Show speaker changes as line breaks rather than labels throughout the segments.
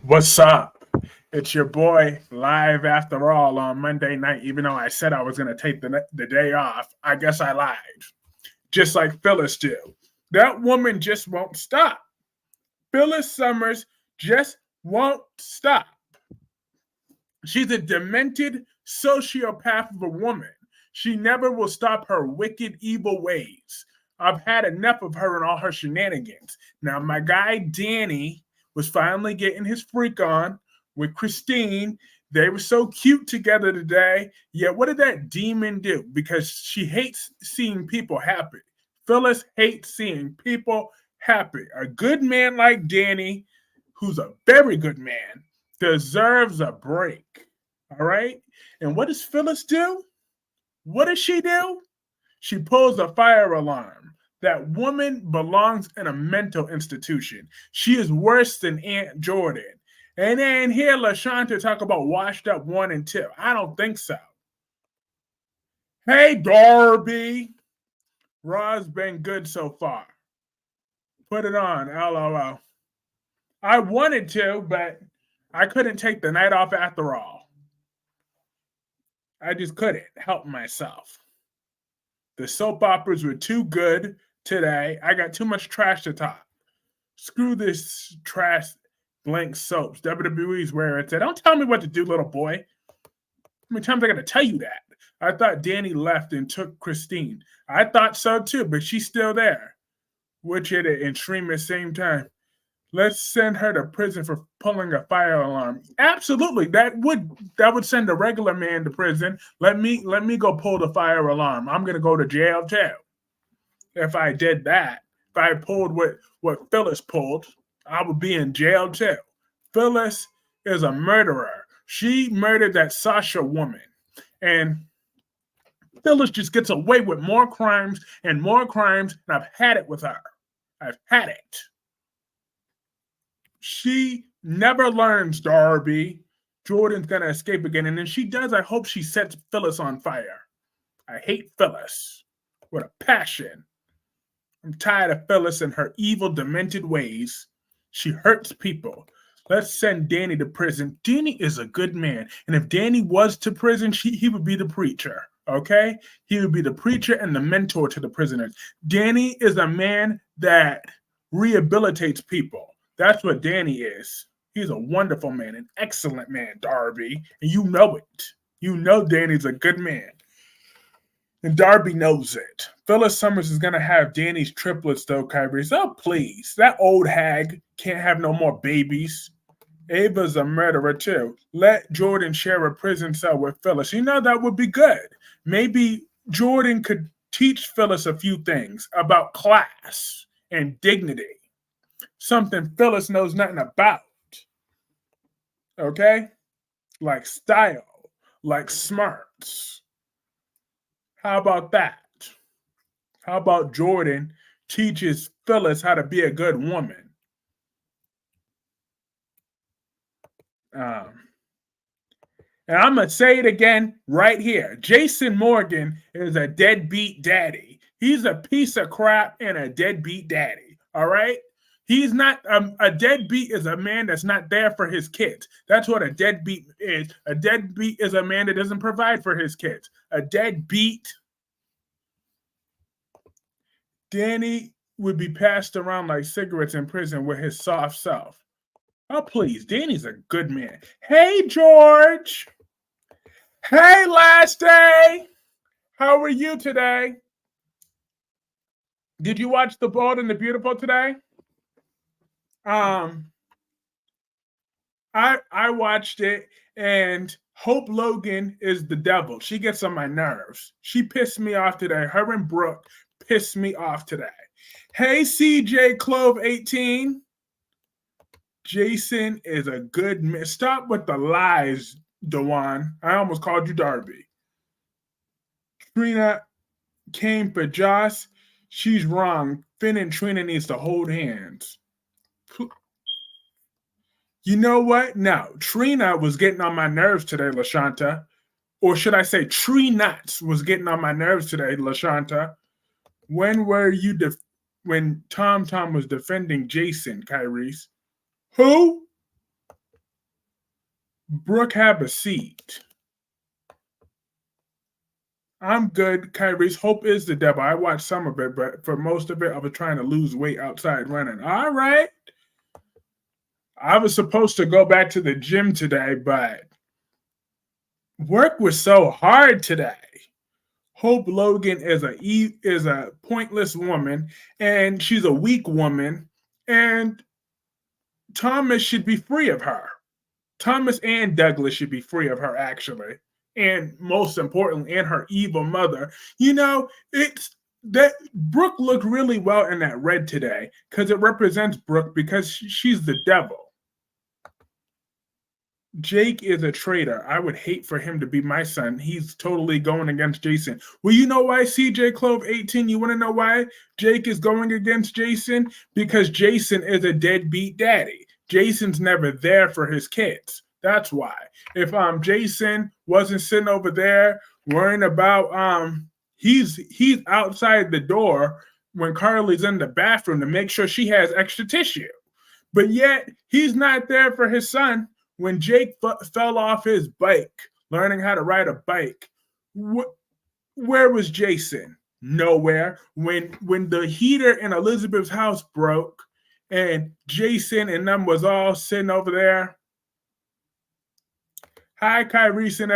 What's up? It's your boy live after all on Monday night. Even though I said I was going to take the day off, I guess I lied. Just like Phyllis do. That woman just won't stop. Phyllis Summers just won't stop. She's a demented sociopath of a woman. She never will stop her wicked, evil ways. I've had enough of her and all her shenanigans. Now, my guy Danny was finally getting his freak on with Christine. They were so cute together today. Yet, what did that demon do? Because she hates seeing people happy. Phyllis hates seeing people happy. A good man like Danny, who's a very good man, deserves a break. All right? And what does Phyllis do? What does she do? She pulls a fire alarm. That woman belongs in a mental institution. She is worse than Aunt Jordan. And then here LaShanta talk about washed up 1 and 2. I don't think so. Hey, Darby. Raw's been good so far. Put it on, LOL. I wanted to, but I couldn't take the night off after all. I just couldn't help myself. The soap operas were too good today. I got too much trash to talk. Screw this trash blank soaps. WWE's where it's at. Don't tell me what to do, little boy. How many times I got to tell you that? I thought Danny left and took Christine. I thought so too, but she's still there. Which hit it and stream at the same time. Let's send her to prison for pulling a fire alarm. Absolutely, that would send a regular man to prison. Let me go pull the fire alarm. I'm gonna go to jail too. If I did that, if I pulled what Phyllis pulled, I would be in jail too. Phyllis is a murderer. She murdered that Sasha woman, and Phyllis just gets away with more crimes and more crimes, and I've had it with her. I've had it. She never learns, Darby. Jordan's gonna escape again, and then she does. I hope she sets Phyllis on fire. I hate Phyllis with a passion. I'm tired of Phyllis and her evil, demented ways. She hurts people. Let's send Danny to prison. Danny is a good man, and if Danny was to prison, he would be the preacher. Okay? He would be the preacher and the mentor to the prisoners. Danny is a man that rehabilitates people. That's what Danny is. He's a wonderful man, an excellent man, Darby. And you know it. You know Danny's a good man. And Darby knows it. Phyllis Summers is going to have Danny's triplets, though, Kyrie. Oh, please. That old hag can't have no more babies. Ava's a murderer, too. Let Jordan share a prison cell with Phyllis. You know, that would be good. Maybe Jordan could teach Phyllis a few things about class and dignity. Something Phyllis knows nothing about. Okay? Like style, like smarts. How about that? How about Jordan teaches Phyllis how to be a good woman? And I'm going to say it again right here. Jason Morgan is a deadbeat daddy. He's a piece of crap and a deadbeat daddy. All right? He's not a deadbeat is a man that's not there for his kids. That's what a deadbeat is. A deadbeat is a man that doesn't provide for his kids. A deadbeat. Danny would be passed around like cigarettes in prison with his soft self. Oh, please. Danny's a good man. Hey, George. Hey, last day. How are you today? Did you watch The Bold and the Beautiful today? I watched it, and Hope Logan is the devil. She gets on my nerves. She pissed me off today. Her and Brooke pissed me off today. Hey, CJ Clove 18. Jason is a good man. Stop with the lies, Dewan. I almost called you Darby. Trina came for Joss. She's wrong. Finn and Trina needs to hold hands. You know what? No, Trina was getting on my nerves today, LaShanta. Or should I say Tree Nuts was getting on my nerves today, LaShanta. When were you when Tom was defending Jason, Kyrie's? Who? Brooke, have a seat. I'm good, Kyrie's. Hope is the devil. I watched some of it, but for most of it, I was trying to lose weight outside running. All right. I was supposed to go back to the gym today, but work was so hard today. Hope Logan is a pointless woman, and she's a weak woman, and Thomas should be free of her. Thomas and Douglas should be free of her, actually. And most importantly, and her evil mother. You know, it's that Brooke looked really well in that red today because it represents Brooke because she's the devil. Jake is a traitor. I would hate for him to be my son. He's totally going against Jason. Well, you know why, CJ Clove 18? You want to know why Jake is going against Jason? Because Jason is a deadbeat daddy. Jason's never there for his kids. That's why. If Jason wasn't sitting over there worrying about he's outside the door when Carly's in the bathroom to make sure she has extra tissue. But yet he's not there for his son. When Jake fell off his bike, learning how to ride a bike, where was Jason? Nowhere. When the heater in Elizabeth's house broke and Jason and them was all sitting over there. Hi, Kyrie and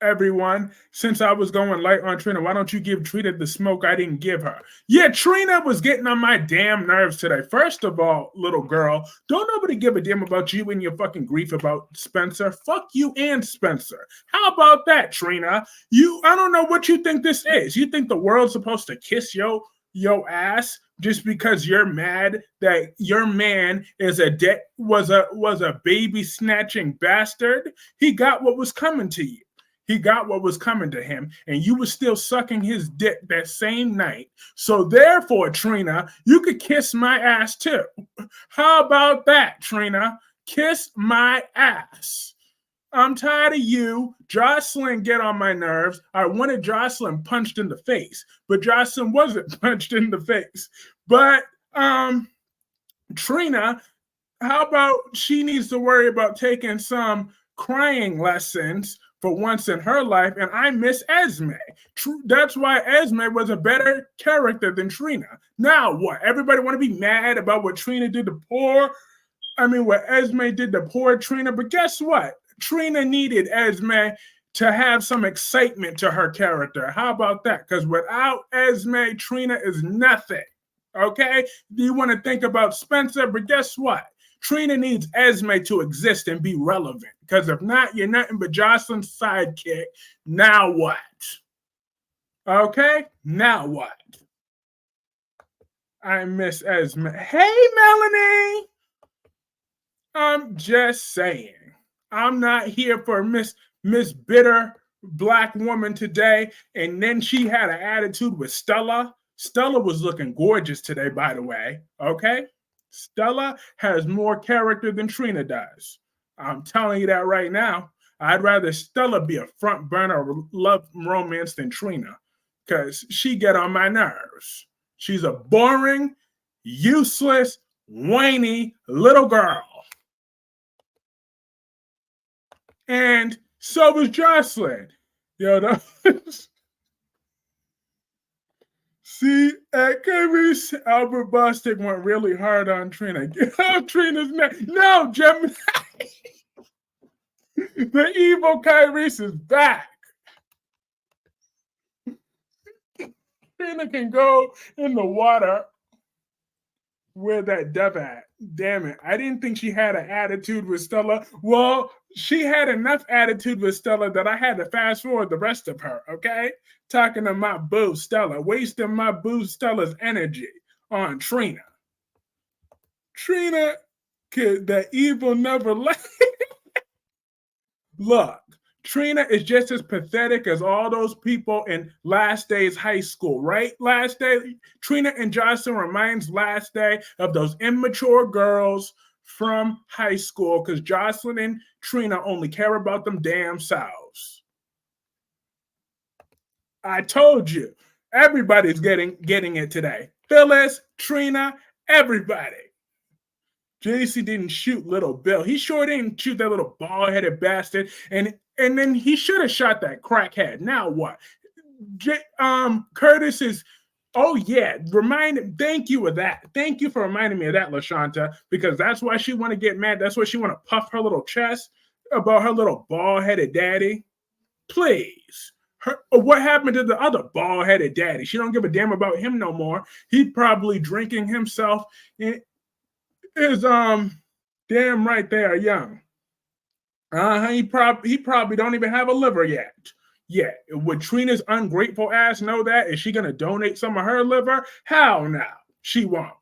everyone. Since I was going light on Trina, why don't you give Trina the smoke I didn't give her? Yeah, Trina was getting on my damn nerves today. First of all, little girl, don't nobody give a damn about you and your fucking grief about Spencer. Fuck you and Spencer. How about that, Trina? I don't know what you think this is. You think the world's supposed to kiss yo ass just because you're mad that your man was a baby snatching bastard? He got what was coming to you. He got what was coming to him, and you were still sucking his dick that same night. So therefore, Trina, you could kiss my ass too. How about that, Trina? Kiss my ass. I'm tired of you. Jocelyn get on my nerves. I wanted Jocelyn punched in the face, but Jocelyn wasn't punched in the face. But Trina, how about she needs to worry about taking some crying lessons for once in her life, and I miss Esme. That's why Esme was a better character than Trina. Now what? Everybody want to be mad about what Trina did to what Esme did to poor Trina, but guess what? Trina needed Esme to have some excitement to her character. How about that? Because without Esme, Trina is nothing. Okay? You want to think about Spencer, but guess what? Trina needs Esme to exist and be relevant. Because if not, you're nothing but Jocelyn's sidekick. Now what? Okay? Now what? I miss Esme. Hey, Melanie! I'm just saying. I'm not here for Miss Bitter Black Woman today. And then she had an attitude with Stella. Stella was looking gorgeous today, by the way. Okay? Stella has more character than Trina does. I'm telling you that right now. I'd rather Stella be a front burner love romance than Trina because she get on my nerves. She's a boring, useless, whiny little girl. And so was Jocelyn. See, at Kyrie's, Albert Bostic went really hard on Trina. Get off Trina's neck. No, Gemini. The evil Kyrie's is back. Trina can go in the water where that dove at. Damn it. I didn't think she had an attitude with Stella. Well, she had enough attitude with Stella that I had to fast forward the rest of her, okay? Talking to my boo Stella, wasting my boo Stella's energy on Trina. Trina, the evil never left. Look, Trina is just as pathetic as all those people in Last Day's high school, right? Last Day, Trina and Jocelyn reminds Last Day of those immature girls from high school because Jocelyn and Trina only care about them damn selves. I told you, everybody's getting it today. Phyllis, Trina, everybody. JC didn't shoot little Bill. He sure didn't shoot that little bald-headed bastard. And then he should have shot that crackhead. Now what? Curtis is. Oh yeah, Thank you for that. Thank you for reminding me of that, LaShanta, because that's why she want to get mad. That's why she want to puff her little chest about her little bald-headed daddy. Please. What happened to the other bald-headed daddy? She don't give a damn about him no more. He probably drinking himself. Is damn right they are young. He probably don't even have a liver yet. Yeah, would Trina's ungrateful ass know that? Is she gonna donate some of her liver? Hell no, she won't.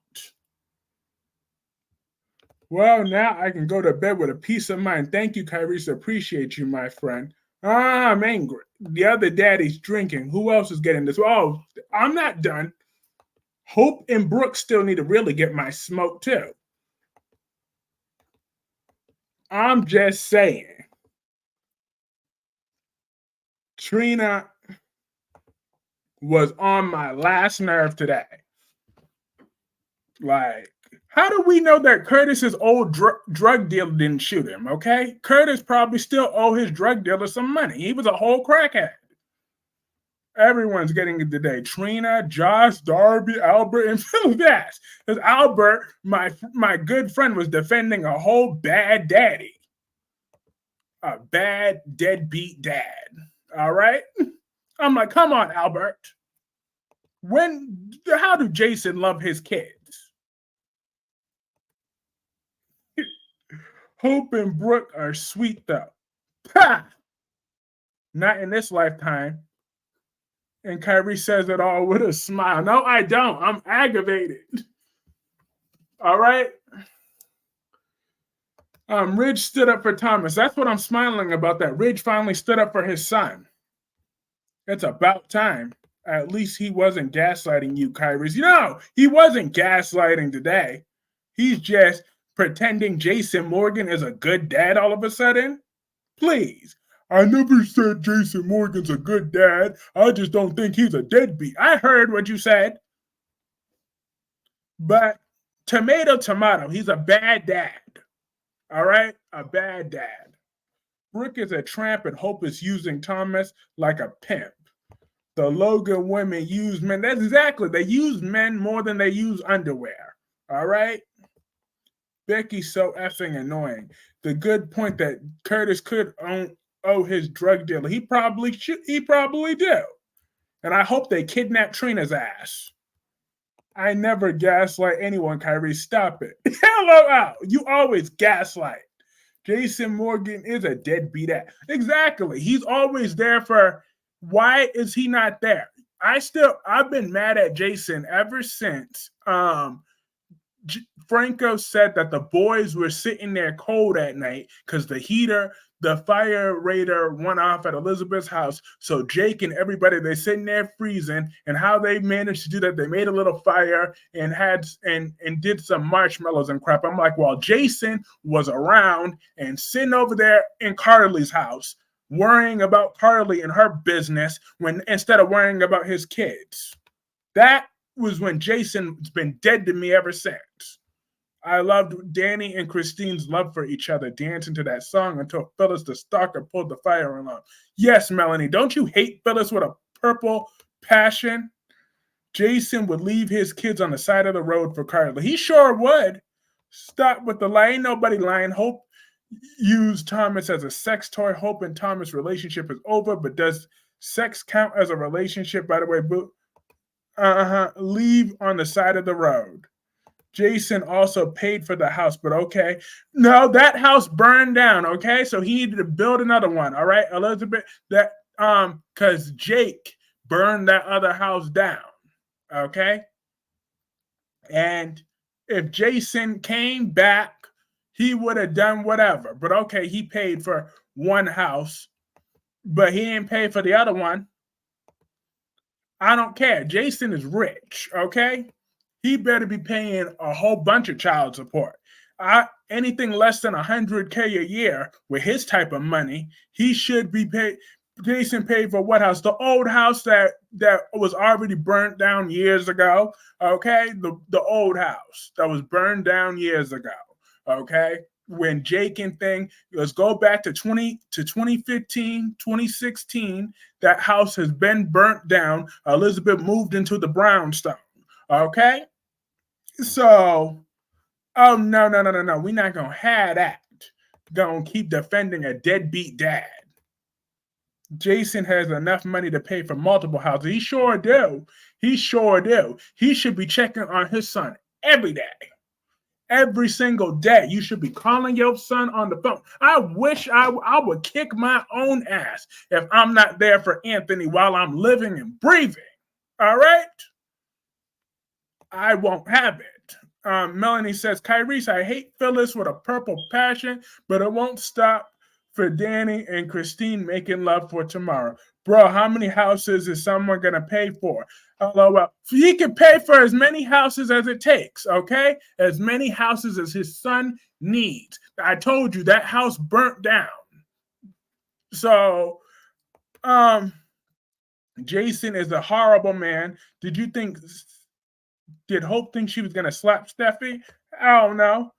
Well, now I can go to bed with a peace of mind. Thank you, Kyrese. Appreciate you, my friend. I'm angry. The other daddy's drinking. Who else is getting this? Oh, I'm not done. Hope and Brooke still need to really get my smoke too. I'm just saying. Trina was on my last nerve today. Like, how do we know that Curtis's old drug dealer didn't shoot him, okay? Curtis probably still owe his drug dealer some money. He was a whole crackhead. Everyone's getting it today. Trina, Josh, Darby, Albert, and Phil. Yes, because Albert, my good friend, was defending a whole bad daddy. A bad deadbeat dad. All right? I'm like, come on, Albert. How do Jason love his kids? Hope and Brooke are sweet though. Ha! Not in this lifetime. And Kyrie says it all with a smile. No, I don't. I'm aggravated. All right? Ridge stood up for Thomas. That's what I'm smiling about, that Ridge finally stood up for his son. It's about time. At least he wasn't gaslighting you, Kyrie. No, he wasn't gaslighting today. He's just pretending Jason Morgan is a good dad all of a sudden. Please. I never said Jason Morgan's a good dad. I just don't think he's a deadbeat. I heard what you said. But tomato, he's a bad dad. All right? A bad dad. Brooke is a tramp and Hope is using Thomas like a pimp. The Logan women use men. That's exactly. They use men more than they use underwear. All right? Becky's so effing annoying. The good point that Curtis could owe his drug dealer. He probably do. And I hope they kidnap Trina's ass. I never gaslight anyone, Kyrie. Stop it. Hello out. You always gaslight. Jason Morgan is a deadbeat ass. Exactly. He's always there for. Why is he not there? I've been mad at Jason ever since Franco said that the boys were sitting there cold at night because the fire rater went off at Elizabeth's house. So Jake and everybody, they're sitting there freezing. And how they managed to do that, they made a little fire and did some marshmallows and crap. I'm like, well, Jason was around and sitting over there in Carly's house, worrying about Carly and her business instead of worrying about his kids. That was when Jason's been dead to me ever since. I loved Danny and Christine's love for each other, dancing to that song until Phyllis the stalker pulled the fire alarm. Yes, Melanie, don't you hate Phyllis with a purple passion? Jason would leave his kids on the side of the road for Carly. He sure would. Stop with the lie. Ain't nobody lying. Hope used Thomas as a sex toy. Hope and Thomas' relationship is over, but does sex count as a relationship, by the way, boo? Leave on the side of the road. Jason also paid for the house, but okay. No, that house burned down, okay? So he needed to build another one, all right, Elizabeth? Because Jake burned that other house down, okay? And if Jason came back, he would have done whatever. But okay, he paid for one house, but he didn't pay for the other one. I don't care. Jason is rich, okay? He better be paying a whole bunch of child support. Anything less than $100K a year with his type of money, he should be paid. Jason paid for what house? The old house that was already burnt down years ago. Okay, the old house that was burned down years ago. Okay, when Jake and thing, let's go back to 2015, 2016. That house has been burnt down. Elizabeth moved into the brownstone. Okay, so oh no. We're not gonna have that. Gonna keep defending a deadbeat dad. Jason has enough money to pay for multiple houses. He sure do. He sure do. He should be checking on his son every day. Every single day. You should be calling your son on the phone. I wish I would kick my own ass if I'm not there for Anthony while I'm living and breathing. All right? I won't have it. Melanie says, Kyrese, I hate Phyllis with a purple passion, but it won't stop for Danny and Christine making love for tomorrow. Bro, how many houses is someone going to pay for? LOL. He can pay for as many houses as it takes, okay? As many houses as his son needs. I told you that house burnt down. So, Jason is a horrible man. Did Hope think she was going to slap Steffi? I don't know.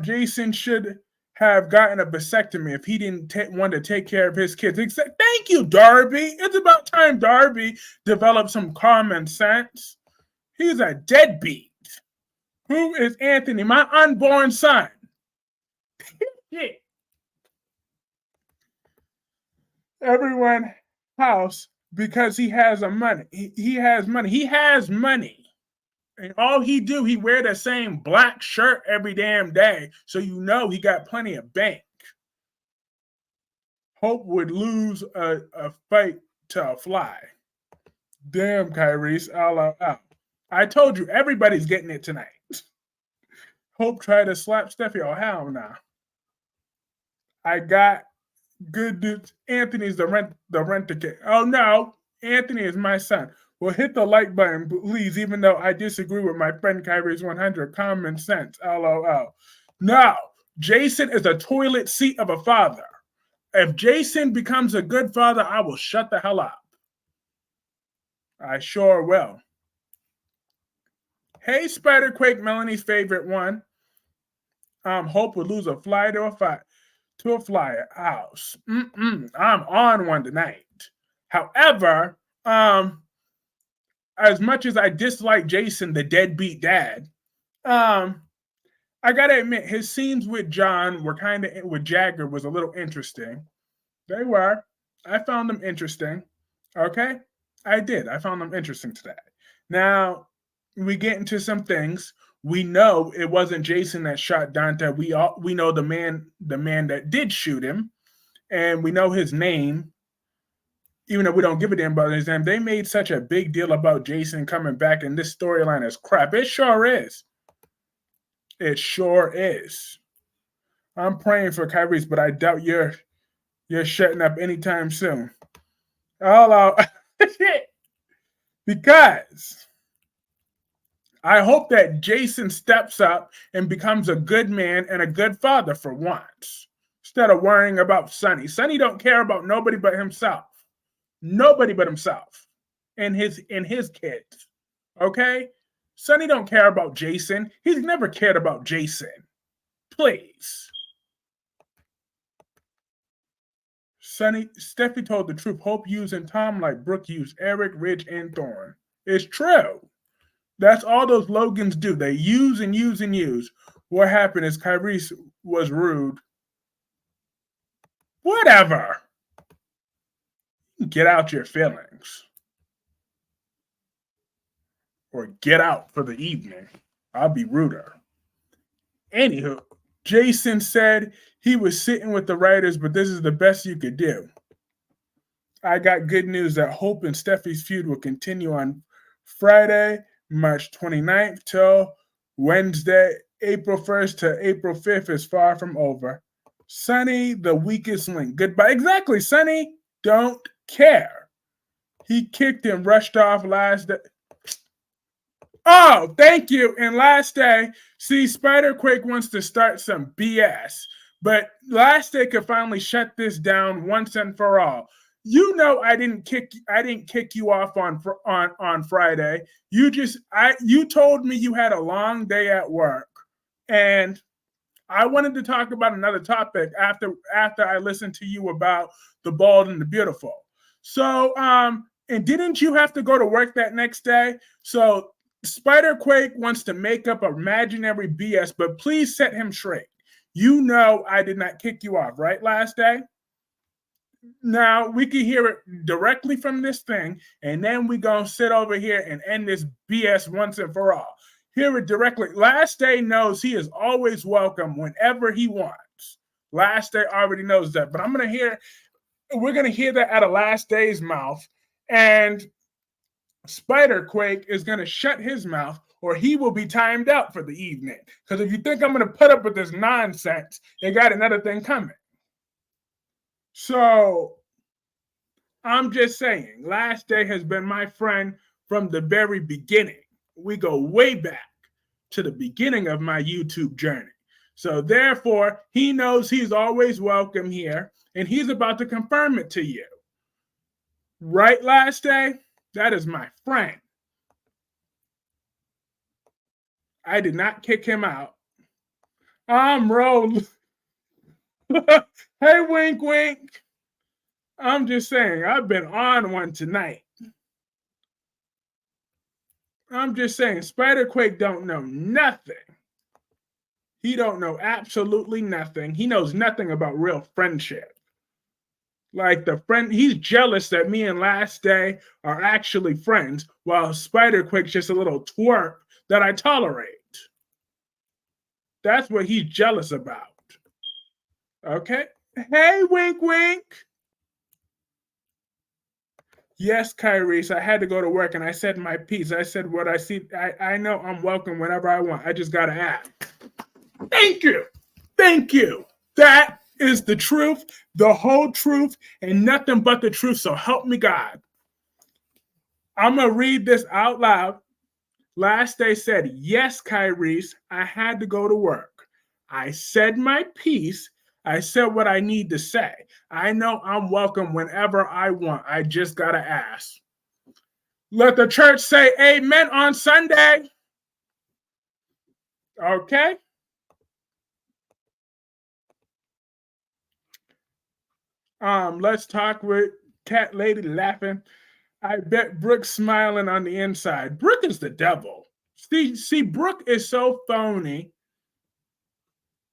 Jason should have gotten a vasectomy if he didn't want to take care of his kids. Thank you, Darby. It's about time Darby developed some common sense. He's a deadbeat. Who is Anthony? My unborn son. Yeah. Everyone house because he has a money. He has money. He has money. And all he wear the same black shirt every damn day. So you know he got plenty of bank. Hope would lose a fight to a fly. Damn, Kyrese. I told you, everybody's getting it tonight. Hope tried to slap Steffi. Oh, hell no. I got good news. Anthony's the renter kid. Oh, no. Anthony is my son. Well, hit the like button, please, even though I disagree with my friend Kyrie's 100. Common sense, LOL. No, Jason is a toilet seat of a father. If Jason becomes a good father, I will shut the hell up. I sure will. Hey, Spiderquake, Melanie's favorite one. Hope would lose a fly to a flyer house. I'm on one tonight. However, as much as I dislike Jason, the deadbeat dad, I gotta admit his scenes with John were with Jagger was a little interesting. They were. I found them interesting. Okay, I did. I found them interesting today. Now we get into some things. We know it wasn't Jason that shot Dante. We know the man that did shoot him, and we know his name. Even though we don't give a damn about his name, they made such a big deal about Jason coming back, and this storyline is crap. It sure is. It sure is. I'm praying for Kyrese, but I doubt you're shutting up anytime soon. Because I hope that Jason steps up and becomes a good man and a good father for once, instead of worrying about Sonny. Sonny don't care about nobody but himself. Nobody but himself and his kids. Okay? Sonny don't care about Jason. He's never cared about Jason. Please. Steffi told the truth. Hope using Tom like Brooke used Eric, Ridge, and Thorne. It's true. That's all those Logans do. They use and use and use. What happened is Kyrese was rude. Whatever. Get out your feelings. Or get out for the evening. I'll be ruder. Anywho, Jason said he was sitting with the writers, but this is the best you could do. I got good news that Hope and Steffi's feud will continue on Friday, March 29th till Wednesday, April 1st to April 5th is far from over. Sonny, the weakest link. Goodbye. Exactly. Sonny don't care. He kicked and rushed off last day. Oh, thank you. And last day, see, Spiderquake wants to start some BS, but last day could finally shut this down once and for all. You know, I didn't kick you off on Friday. You told me you had a long day at work, and I wanted to talk about another topic after I listened to you about the bald and the beautiful. So, and didn't you have to go to work that next day? So, Spider Quake wants to make up imaginary BS, but please set him straight. You know I did not kick you off, right? Last day. Now we can hear it directly from this thing, and then we gonna sit over here and end this BS once and for all. Hear it directly. Last Day knows he is always welcome whenever he wants. Last Day already knows that, but we're gonna hear that out of Last Day's mouth, and Spider Quake is gonna shut his mouth, or he will be timed out for the evening. Because if you think I'm gonna put up with this nonsense, they got another thing coming. So I'm just saying, Last Day has been my friend from the very beginning. We go way back to the beginning of my YouTube journey. So therefore, he knows he's always welcome here, and he's about to confirm it to you. Right, Last Day? That is my friend. I did not kick him out. I'm rolling. Hey, wink, wink. I'm just saying, I've been on one tonight. I'm just saying, Spider Quake don't know nothing. He don't know absolutely nothing. He knows nothing about real friendship. Like he's jealous that me and Last Day are actually friends, while Spider Quake's just a little twerp that I tolerate. That's what he's jealous about. Okay? Hey, wink, wink. Yes, Kyrie, I had to go to work and I said my piece. I said what I see. I know I'm welcome whenever I want. I just got to act. Thank you. Thank you. That is the truth, the whole truth, and nothing but the truth. So help me God. I'm going to read this out loud. Last Day said, yes, Kyrie, I had to go to work. I said my piece. I said what I need to say. I know I'm welcome whenever I want. I just got to ask. Let the church say amen on Sunday. Okay? Let's talk with Cat Lady laughing. I bet Brooke's smiling on the inside. Brooke is the devil. See, Brooke is so phony.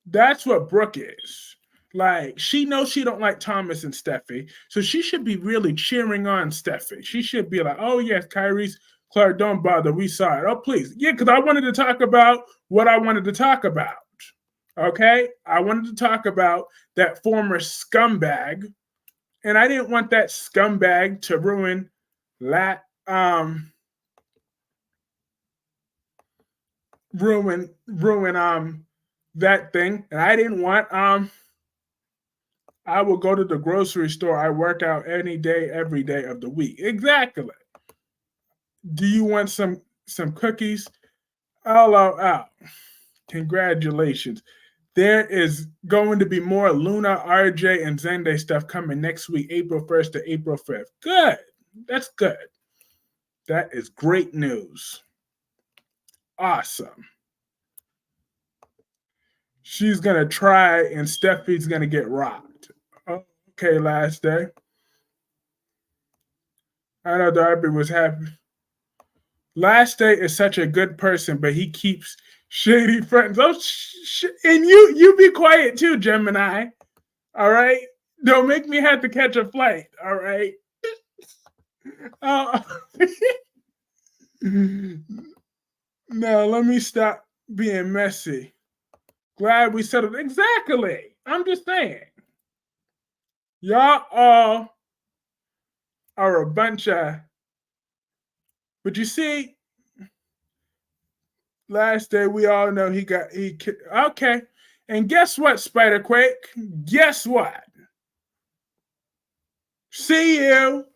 That's what Brooke is. Like, she knows she don't like Thomas and Steffi, so she should be really cheering on Steffi. She should be like, oh, yes, Kyrie's, Clark, don't bother. We saw it. Oh, please. Yeah, because I wanted to talk about what I wanted to talk about. Okay? I wanted to talk about that former scumbag, and I didn't want that scumbag to ruin that that thing. And I didn't want I will go to the grocery store. I work out any day, every day of the week. Exactly. Do you want some cookies? Oh. Congratulations. There is going to be more Luna, RJ, and Zende stuff coming next week, April 1st to April 5th. Good. That's good. That is great news. Awesome. She's going to try, and Steffi's going to get rocked. Okay, Last Day. I know Darby was happy. Last Day is such a good person, but he keeps shady friends. Oh, and you be quiet too, Gemini. All right? Don't make me have to catch a flight. All right? No, let me stop being messy. Glad we settled. Exactly. I'm just saying. Y'all all are a bunch of. But you see, Last Day we all know he okay. And guess what, Spider Quake? Guess what? See you.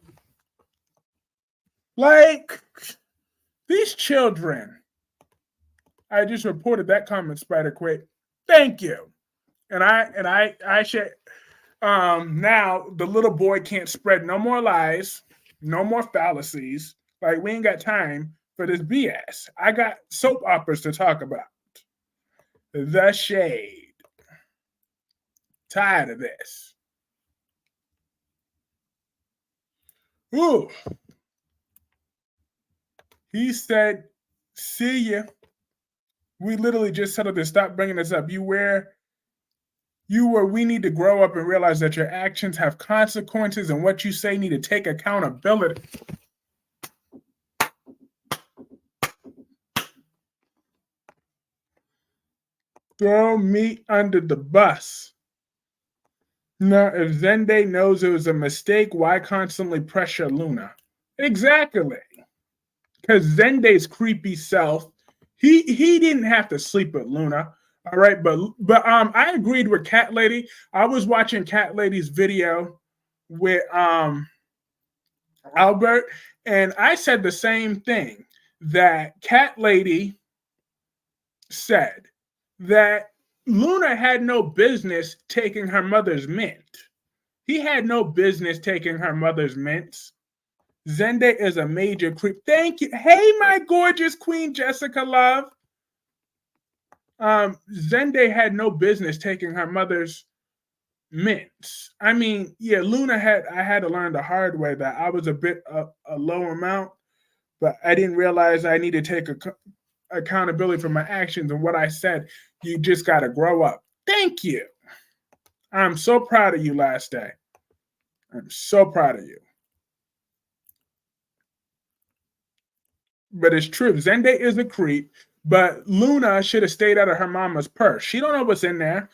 Like these children. I just reported that comment, Spider Quake. Thank you. And I should now the little boy can't spread no more lies, no more fallacies. Like we ain't got time for this BS. I got soap operas to talk about. The Shade. Tired of this. Ooh. He said, see ya. We literally just settled this. Stop bringing this up. We need to grow up and realize that your actions have consequences and what you say need to take accountability. Throw me under the bus. Now, if Zende knows it was a mistake, why constantly pressure Luna? Exactly. Because Zende's creepy self, he didn't have to sleep with Luna. All right, but I agreed with Cat Lady. I was watching Cat Lady's video with Albert, and I said the same thing that Cat Lady said that Luna had no business taking her mother's mint. He had no business taking her mother's mints. Zende is a major creep. Thank you. Hey, my gorgeous Queen Jessica Love. Zende had no business taking her mother's mints. I mean, yeah, I had to learn the hard way that I was a bit a low amount, but I didn't realize I need to take accountability for my actions and what I said. You just got to grow up. Thank you. I'm so proud of you last day. I'm so proud of you. But it's true. Zende is a creep, but Luna should have stayed out of her mama's purse. She don't know what's in there.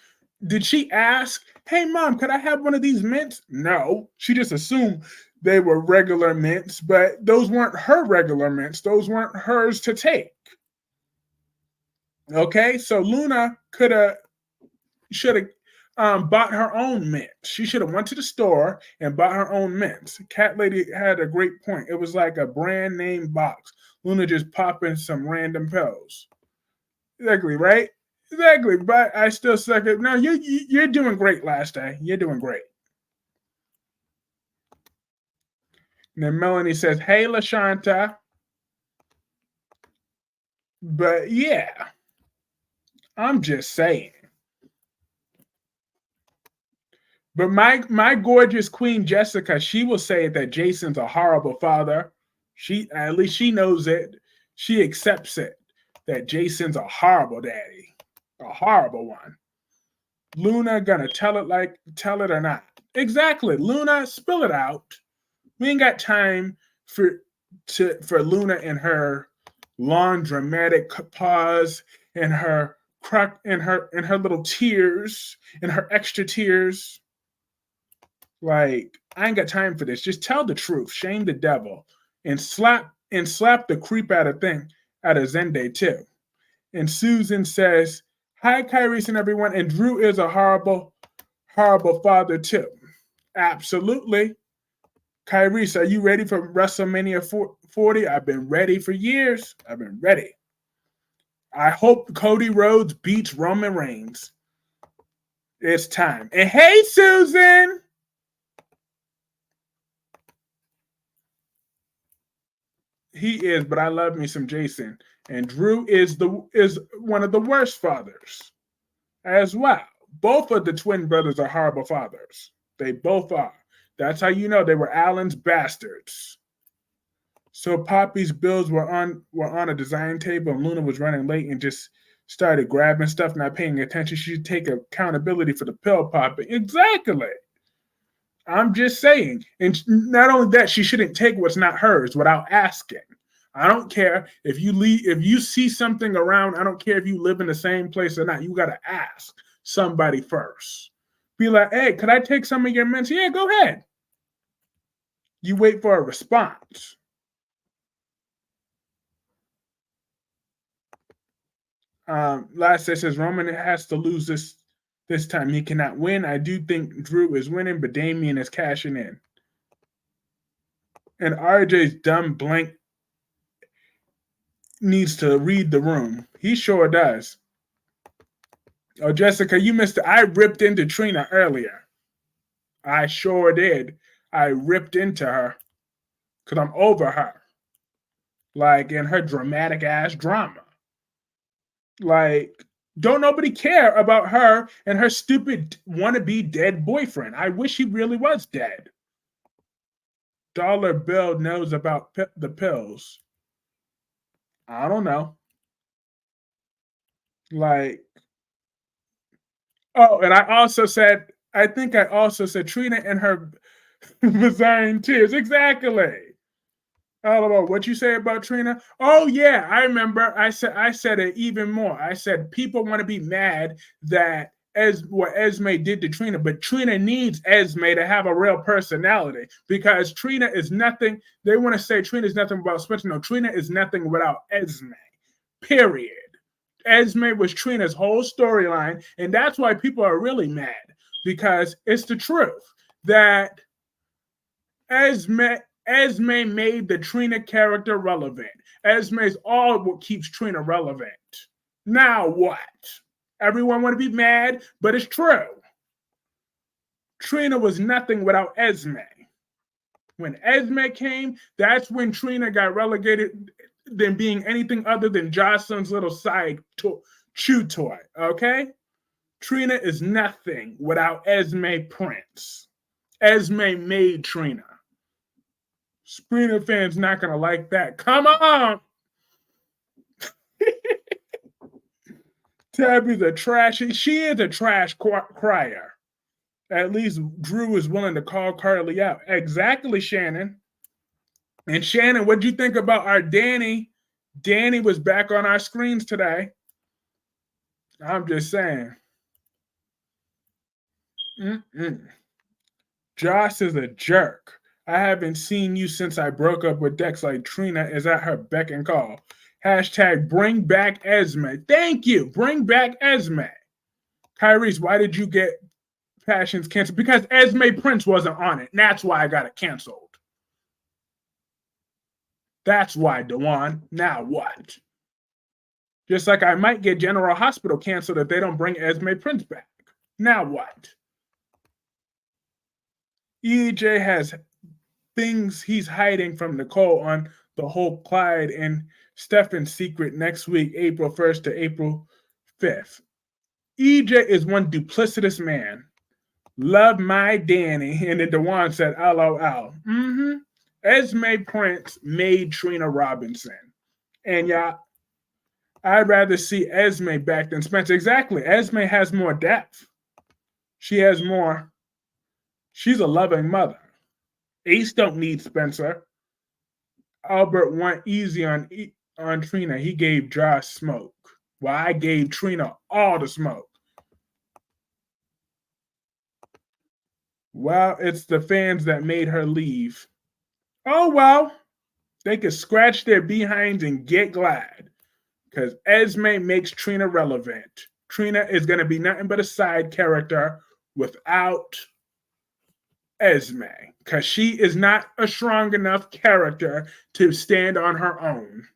Did she ask, hey, Mom, could I have one of these mints? No. She just assumed they were regular mints, but those weren't her regular mints. Those weren't hers to take. Okay, so Luna should have bought her own mint. She should have went to the store and bought her own mints. Cat Lady had a great point. It was like a brand name box. Luna just popping some random pills. Exactly, right? Exactly, but I still suck it. No, you're doing great last day. You're doing great. And then Melanie says, hey, LaShanta. But yeah, I'm just saying. But my gorgeous Queen Jessica, she will say that Jason's a horrible father. At least she knows it. She accepts it that Jason's a horrible daddy, a horrible one. Luna gonna tell it or not? Exactly, Luna, spill it out. We ain't got time for Luna and her long dramatic pause and her little tears and her extra tears. Like, I ain't got time for this. Just tell the truth. Shame the devil. And slap the creep out of Zende too. And Susan says, hi, Kyrese and everyone. And Drew is a horrible, horrible father too. Absolutely. Kyrese, are you ready for WrestleMania 40? I've been ready for years. I've been ready. I hope Cody Rhodes beats Roman Reigns. It's time. And hey, Susan! He is, but I love me some Jason. And Drew is one of the worst fathers as well. Both of the twin brothers are horrible fathers. They both are. That's how you know they were Alan's bastards. So Poppy's bills were on a design table, and Luna was running late and just started grabbing stuff, not paying attention. She should take accountability for the pill popping. Exactly. I'm just saying. And not only that, she shouldn't take what's not hers without asking. I don't care if you see something around. I don't care if you live in the same place or not. You got to ask somebody first. Be like, hey, could I take some of your mints? Yeah, go ahead. You wait for a response. Last day says Roman has to lose this time. He cannot win. I do think Drew is winning, but Damian is cashing in. And RJ's dumb blank needs to read the room. He sure does. Oh, Jessica, you missed it. I ripped into Trina earlier. I sure did. I ripped into her because I'm over her. Like, in her dramatic ass drama. Like, Don't nobody care about her and her stupid wannabe dead boyfriend. I wish he really was dead. Dollar Bill knows about the pills. I don't know. Like, oh, and I think I also said Trina and her Vasine tears. Exactly. I don't know what you say about Trina. Oh yeah, I remember. I said it even more. I said people want to be mad that as what Esme did to Trina, but Trina needs Esme to have a real personality because Trina is nothing. They want to say Trina is nothing without Spencer. No, Trina is nothing without Esme. Period. Esme was Trina's whole storyline, and that's why people are really mad because it's the truth that Esme made the Trina character relevant. Esme's all what keeps Trina relevant. Now what? Everyone want to be mad, but it's true. Trina was nothing without Esme. When Esme came, that's when Trina got relegated than being anything other than Jocelyn's little side chew toy. Okay? Trina is nothing without Esme Prince. Esme made Trina. Trina fans not gonna like that. Come on. Tabby's a trash. She is a trash crier. At least Drew is willing to call Carly out. Exactly, Shannon. And Shannon, what'd you think about our Danny? Danny was back on our screens today. I'm just saying. Josh is a jerk. I haven't seen you since I broke up with Dex. Like Trina is at her beck and call. Hashtag bring back Esme. Thank you. Bring back Esme. Tyrese, why did you get Passions canceled? Because Esme Prince wasn't on it. And that's why I got it canceled. That's why, Dewan. Now what? Just like I might get General Hospital canceled if they don't bring Esme Prince back. Now what? EJ has things he's hiding from Nicole on the whole Clyde and Stefan secret next week, April 1st to April 5th. EJ is one duplicitous man. Love my Danny. And then Dewan said, LOL. Esme Prince made Trina Robinson. And yeah, I'd rather see Esme back than Spencer. Exactly. Esme has more depth. She has more. She's a loving mother. Ace don't need Spencer. Albert went easy on Trina. He gave Josh smoke. Well, I gave Trina all the smoke. Well, it's the fans that made her leave. Oh, well, they could scratch their behinds and get glad because Esme makes Trina relevant. Trina is going to be nothing but a side character without Esme because she is not a strong enough character to stand on her own.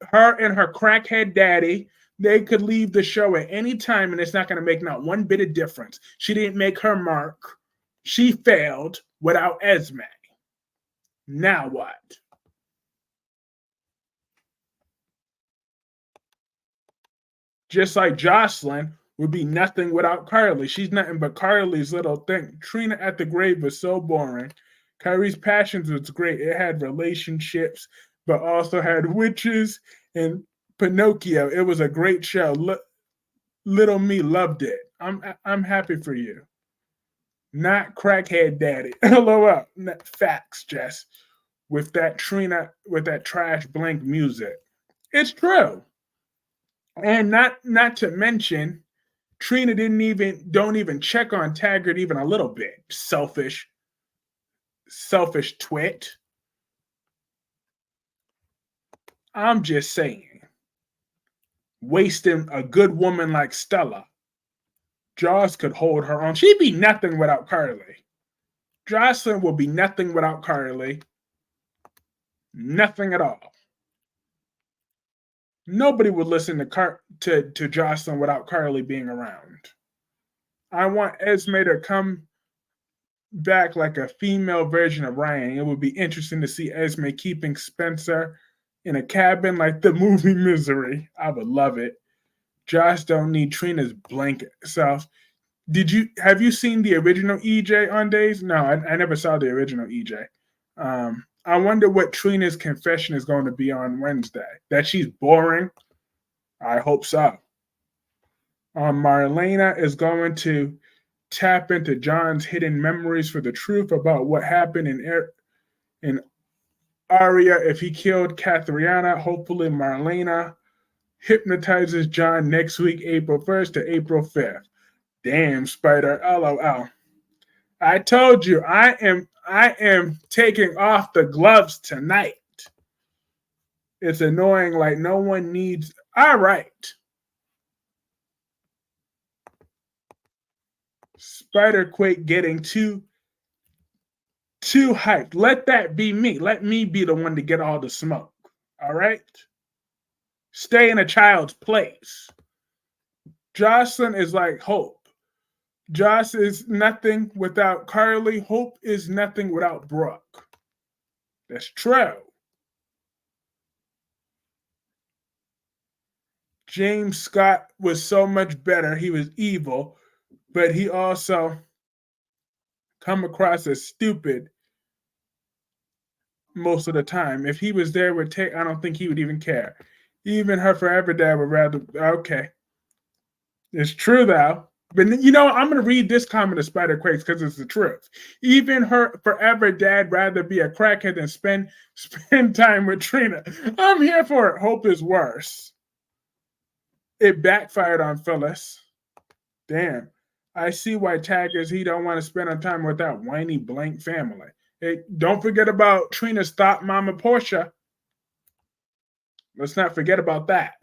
Her and her crackhead daddy, they could leave the show at any time and it's not going to make not one bit of difference. She didn't make her mark. She failed without Esme. Now what? Just like Jocelyn would be nothing without Carly. She's nothing but Carly's little thing. Trina at the grave was so boring. Kyrie's Passions was great. It had relationships, but also had witches and Pinocchio. It was a great show. Little me loved it. I'm happy for you. Not crackhead daddy. LOL. Facts, Jess. With that Trina, with that trash blank music. It's true. And not to mention, Trina don't even check on Taggart even a little bit. Selfish twit. I'm just saying. Wasting a good woman like Stella. Jaws could hold her own. She'd be nothing without Carly. Jocelyn will be nothing without Carly. Nothing at all. Nobody would listen to Jocelyn without Carly being around. I want Esme to come back like a female version of Ryan. It would be interesting to see Esme keeping Spencer in a cabin like the movie Misery. I would love it. Josh don't need Trina's blanket self. Have you seen the original EJ on Days? No, I never saw the original EJ. I wonder what Trina's confession is going to be on Wednesday. That she's boring? I hope so. Marlena is going to tap into John's hidden memories for the truth about what happened in Aria if he killed Cathariana. Hopefully, Marlena hypnotizes John next week, April 1st to April 5th. Damn, Spider. LOL. I told you I am taking off the gloves tonight. It's annoying, like no one needs. All right. Spider Quake getting too hyped. Let that be me. Let me be the one to get all the smoke. All right? Stay in a child's place. Jocelyn is like Hope. Josh is nothing without Carly. Hope is nothing without Brooke. That's true. James Scott was so much better. He was evil, but he also come across as stupid most of the time. If he was there with Tay, I don't think he would even care. Even her forever dad would rather. Okay. It's true, though. But I'm going to read this comment of Spider Quakes because it's the truth. Even her forever dad rather be a crackhead than spend time with Trina. I'm here for it. Hope is worse. It backfired on Phyllis. Damn. I see why Taggers, he don't want to spend time with that whiny blank family. Hey, don't forget about Trina's thought mama, Portia. Let's not forget about that.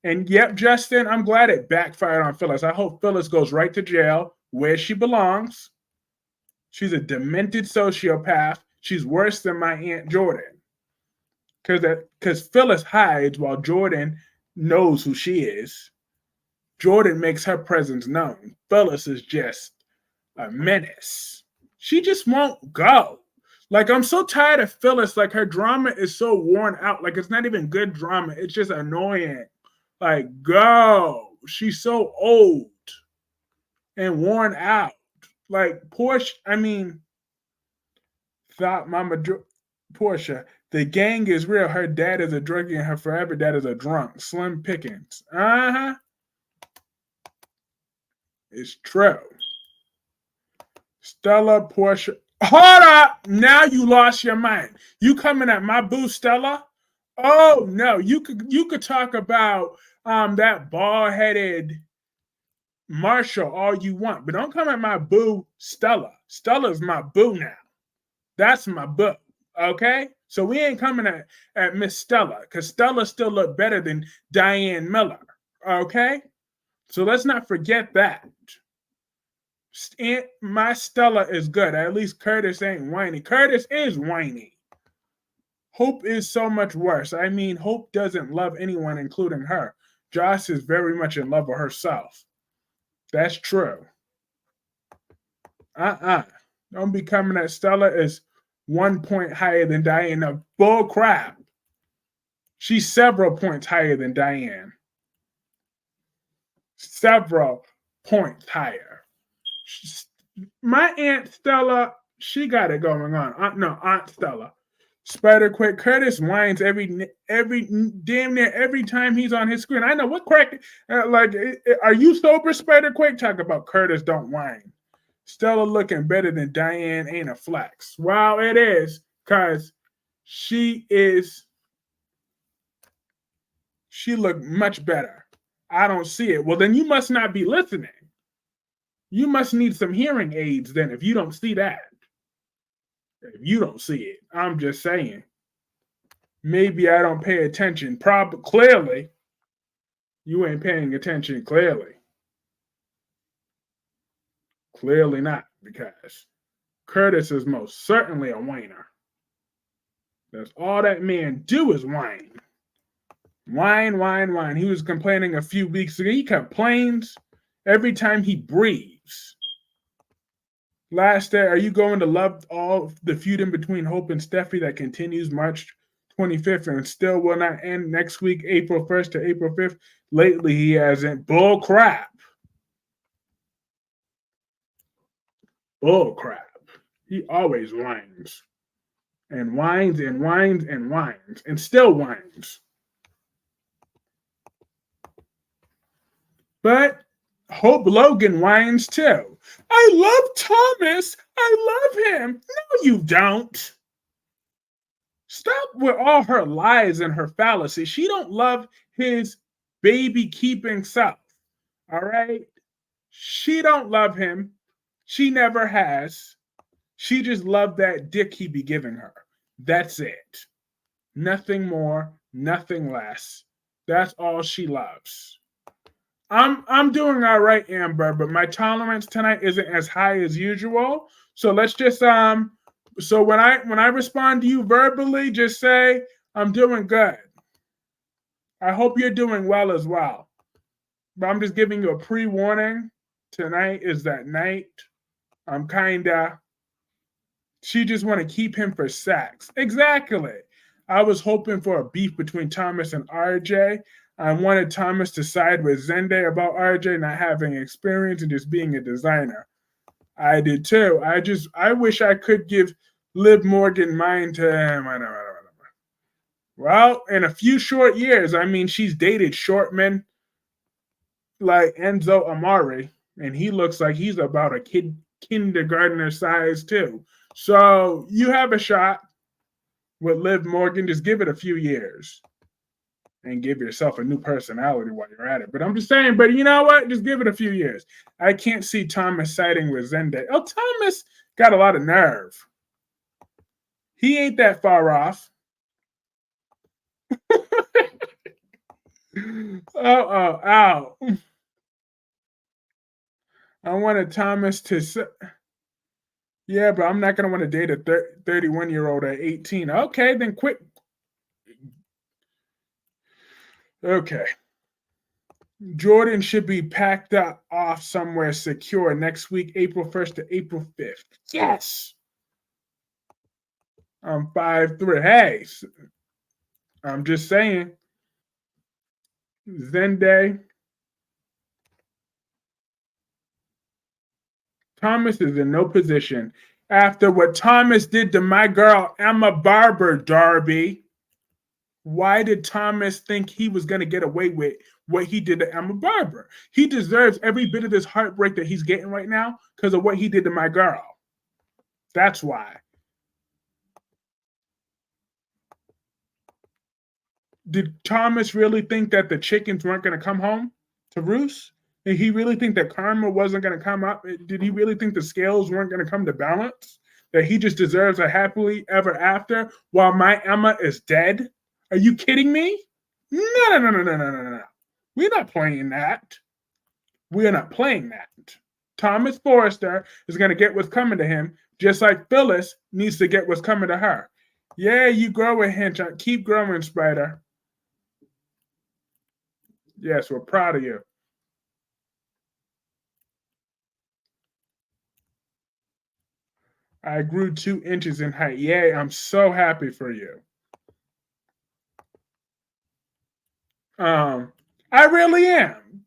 And yep, Justin, I'm glad it backfired on Phyllis. I hope Phyllis goes right to jail where she belongs. She's a demented sociopath. She's worse than my Aunt Jordan. Because Phyllis hides while Jordan knows who she is. Jordan makes her presence known. Phyllis is just a menace. She just won't go. Like, I'm so tired of Phyllis. Like, her drama is so worn out. Like, it's not even good drama. It's just annoying. Like, go. She's so old and worn out. Like, Portia, thought Mama Portia, the gang is real. Her dad is a druggie and her forever dad is a drunk. Slim Pickens. Uh-huh. It's true. Stella, Portia. Hold up. Now you lost your mind. You coming at my boo, Stella? Oh, no. You could talk about that bald-headed Marshall all you want, but don't come at my boo, Stella. Stella's my boo now. That's my boo, okay? So we ain't coming at Miss Stella, because Stella still look better than Diane Miller, okay? So let's not forget that. My Stella is good. At least Curtis ain't whiny. Curtis is whiny. Hope is so much worse. Hope doesn't love anyone, including her. Joss is very much in love with herself. That's true. Don't be coming at Stella as 1 point higher than Diane. No, bull crap. She's several points higher than Diane. Several points higher. My Aunt Stella, she got it going on. Aunt Stella. Spider Quick Curtis whines every damn near every time he's on his screen. I know what crack. Are you sober, Spider Quick? Talk about Curtis don't whine. Stella looking better than Diane ain't a flex. Wow, it is, cause she looked much better. I don't see it. Well, then you must not be listening. You must need some hearing aids then if you don't see that. If you don't see it, I'm just saying. Maybe I don't pay attention. Clearly, you ain't paying attention. Clearly not, because Curtis is most certainly a whiner. That's all that man do is whine. Whine. He was complaining a few weeks ago. He complains every time he breathes. Last day, are you going to love all the feud in between Hope and Steffi that continues March 25th and still will not end next week, April 1st to April 5th? Lately, he hasn't. Bull crap. Bull crap. He always whines and whines and whines and whines and still whines. But Hope Logan whines too. I love Thomas. I love him. No, you don't. Stop with all her lies and her fallacy. She don't love his baby keeping self. All right? She don't love him. She never has. She just loved that dick he be giving her. That's it. Nothing more, nothing less. That's all she loves. I'm doing all right, Amber, but my tolerance tonight isn't as high as usual. So let's just so when I respond to you verbally, just say I'm doing good. I hope you're doing well as well. But I'm just giving you a pre-warning. Tonight is that night. I'm kinda she just want to keep him for sex. Exactly. I was hoping for a beef between Thomas and RJ. I wanted Thomas to side with Zende about RJ not having experience and just being a designer. I did too. I wish I could give Liv Morgan mine to him. I know. Well, in a few short years, I mean, she's dated short men like Enzo Amare, and he looks like he's about a kindergartner size too. So you have a shot with Liv Morgan. Just give it a few years and give yourself a new personality while you're at it. But I'm just saying, but you know what? Just give it a few years. I can't see Thomas siding with Zende. Oh, Thomas got a lot of nerve. He ain't that far off. Ow. I wanted Thomas to say, yeah, but I'm not going to want to date a 31-year-old at 18. Okay, then quit. Okay. Jordan should be packed up off somewhere secure next week, April 1st to April 5th. Yes. I'm 5'3". Hey, I'm just saying. Zende. Thomas is in no position. After what Thomas did to my girl, Emma Barber, Darby, why did Thomas think he was going to get away with what he did to Emma Barber? He deserves every bit of this heartbreak that he's getting right now because of what he did to my girl. That's why. Did Thomas really think that the chickens weren't going to come home to roost? Did he really think that karma wasn't going to come up? Did he really think the scales weren't going to come to balance? That he just deserves a happily ever after while my Emma is dead? Are you kidding me? No. We're not playing that. We're not playing that. Thomas Forrester is going to get what's coming to him, just like Phyllis needs to get what's coming to her. Yeah, you grow a hinge. Keep growing, Spider. Yes, we're proud of you. I grew 2 inches in height. Yay, I'm so happy for you. I really am.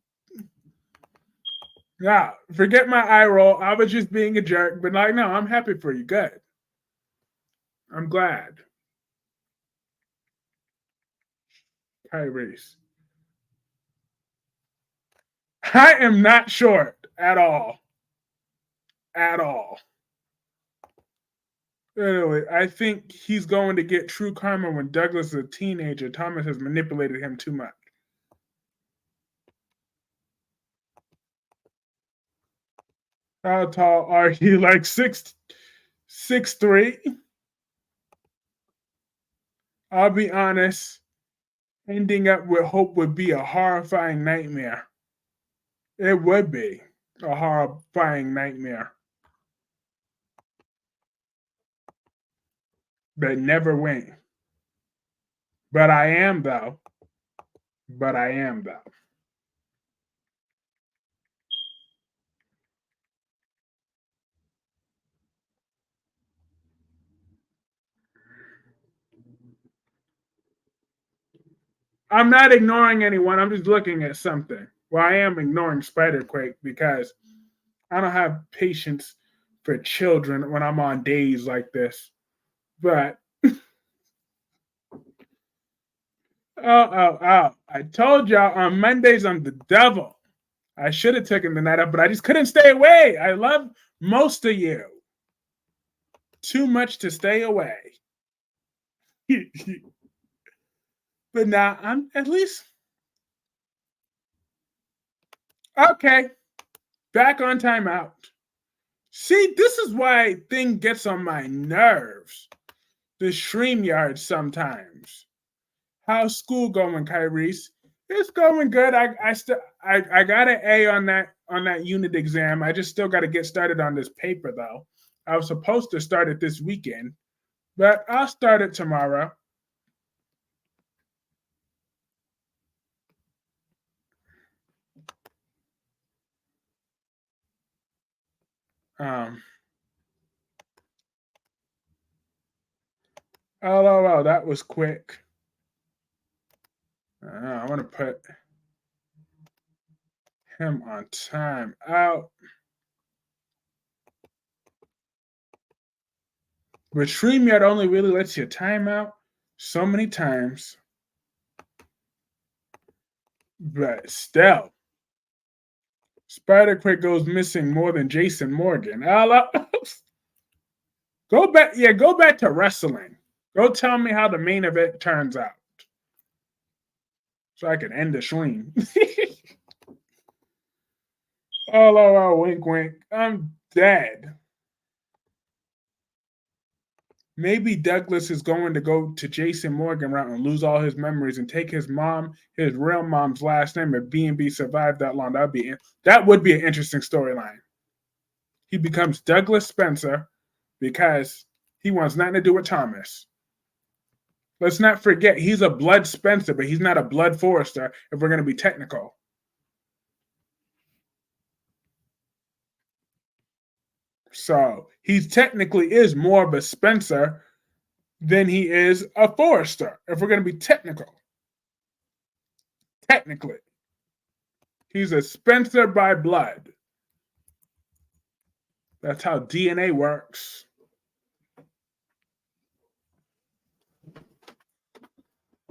Yeah, forget my eye roll. I was just being a jerk, but like, no, I'm happy for you. Good. I'm glad. Tyrese. I am not short at all. At all. Anyway, I think he's going to get true karma when Douglas is a teenager. Thomas has manipulated him too much. How tall are you? Like 6'3"? I'll be honest. Ending up with Hope would be a horrifying nightmare. It would be a horrifying nightmare that never went. But I am, though. But I am, though. I'm not ignoring anyone. I'm just looking at something. Well, I am ignoring Spiderquake because I don't have patience for children when I'm on days like this. But I told y'all on Mondays I'm the devil. I should have taken the night off, but I just couldn't stay away. I love most of you. Too much to stay away. But now I'm at least okay. Back on timeout. See, this is why thing gets on my nerves. The StreamYard sometimes. How's school going, Kyrese? It's going good. I got an A on that unit exam. I just still got to get started on this paper though. I was supposed to start it this weekend, but I'll start it tomorrow. Um, oh, that was quick. I want to put him on time out. But StreamYard only really lets you time out so many times. But still, Spider-Quake goes missing more than Jason Morgan. Go back, go back to wrestling. Go tell me how the main event turns out. So I can end the stream. Oh, wink, wink. I'm dead. Maybe Douglas is going to go to Jason Morgan route and lose all his memories and take his real mom's last name, if B&B survived that long. That would be an interesting storyline. He becomes Douglas Spencer because he wants nothing to do with Thomas. Let's not forget, he's a blood Spencer, but he's not a blood Forrester, if we're going to be technical. So he technically is more of a Spencer than he is a Forrester, if we're going to be technical. Technically. He's a Spencer by blood. That's how DNA works.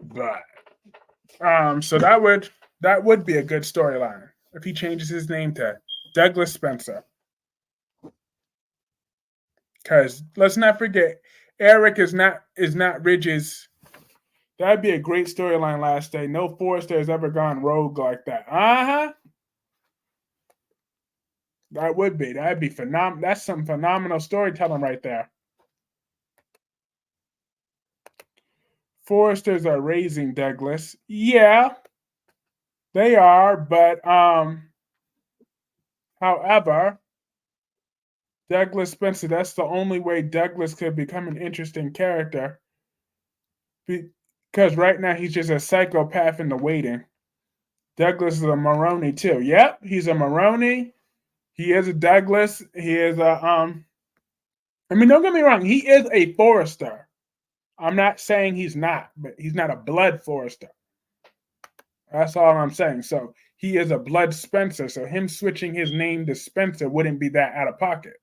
But so that would be a good storyline if he changes his name to Douglas Spencer. Because let's not forget, Eric is not Ridge's. That'd be a great storyline last day. No Forrester has ever gone rogue like that. That would be. That'd be phenomenal. That's some phenomenal storytelling right there. Forresters are raising Douglas. Yeah, they are, but however, Douglas Spencer, that's the only way Douglas could become an interesting character. Because right now he's just a psychopath in the waiting. Douglas is a Maroney too. Yep, he's a Maroney. He is a Douglas. He is a I mean, don't get me wrong, he is a Forrester. I'm not saying he's not, but he's not a blood Forrester. That's all I'm saying. So he is a blood Spencer. So him switching his name to Spencer wouldn't be that out of pocket.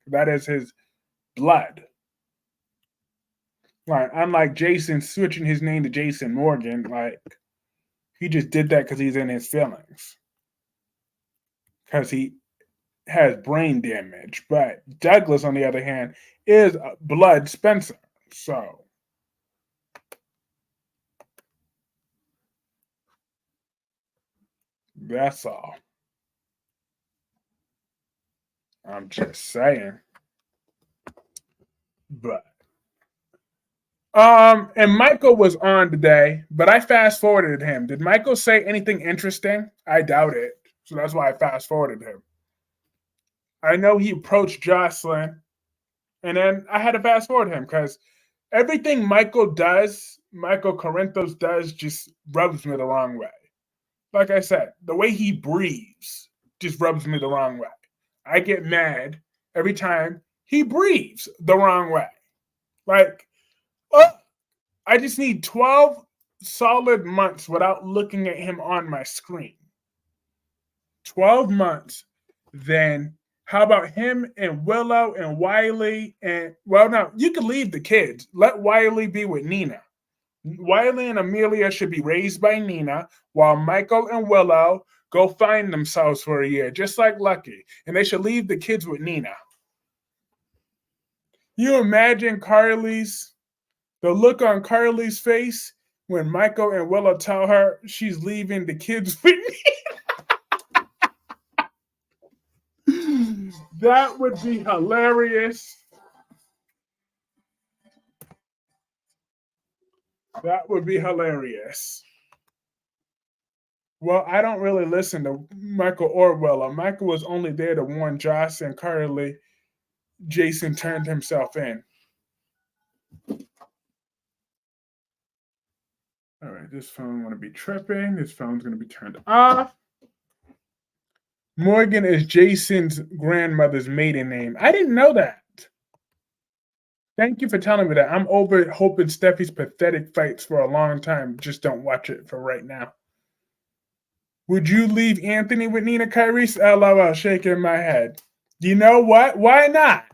That is his blood. Like, unlike Jason switching his name to Jason Morgan, like, he just did that because he's in his feelings. Because he has brain damage. But Douglas, on the other hand, is blood Spencer. So that's all. I'm just saying. But and Michael was on today, but I fast forwarded him. Did Michael say anything interesting? I doubt it. So that's why I fast forwarded him. I know he approached Jocelyn, and then I had to fast forward him because everything Michael Corinthos does, just rubs me the wrong way. Like I said, the way he breathes just rubs me the wrong way. I get mad every time he breathes the wrong way. Like, I just need 12 solid months without looking at him on my screen. 12 months. Then how about him and Willow and Wiley? And well, no, you can leave the kids. Let Wiley be with Nina. Wiley and Amelia should be raised by Nina, while Michael and Willow go find themselves for a year, just like Lucky. And they should leave the kids with Nina. You imagine the look on Carly's face when Michael and Willow tell her she's leaving the kids with Nina. That would be hilarious. That would be hilarious. Well, I don't really listen to Michael or Willow. Michael was only there to warn Josh and Carly. Jason turned himself in. All right, this phone going to be tripping. This phone's going to be turned off. Morgan is Jason's grandmother's maiden name. I didn't know that. Thank you for telling me that. I'm over hoping Steffi's pathetic fights for a long time. Just don't watch it for right now. Would you leave Anthony with Nina Kyrese? LOL, shaking my head. You know what? Why not?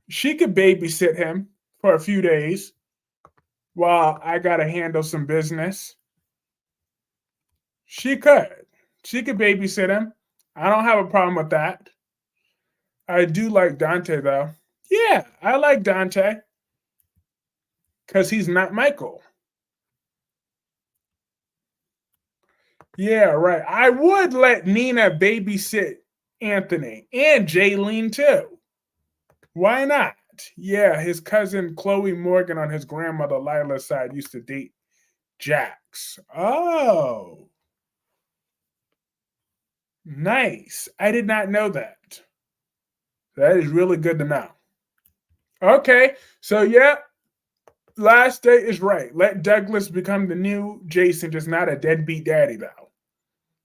She could babysit him for a few days while I got to handle some business. She could. She could babysit him. I don't have a problem with that. I do like Dante, though. Yeah, I like Dante. Because he's not Michael. Yeah, right. I would let Nina babysit Anthony and Jaylene, too. Why not? Yeah, his cousin Chloe Morgan on his grandmother Lila's side used to date Jax. Oh. Nice. I did not know that. That is really good to know. Okay, so yeah, last day is right. Let Douglas become the new Jason, just not a deadbeat daddy, though.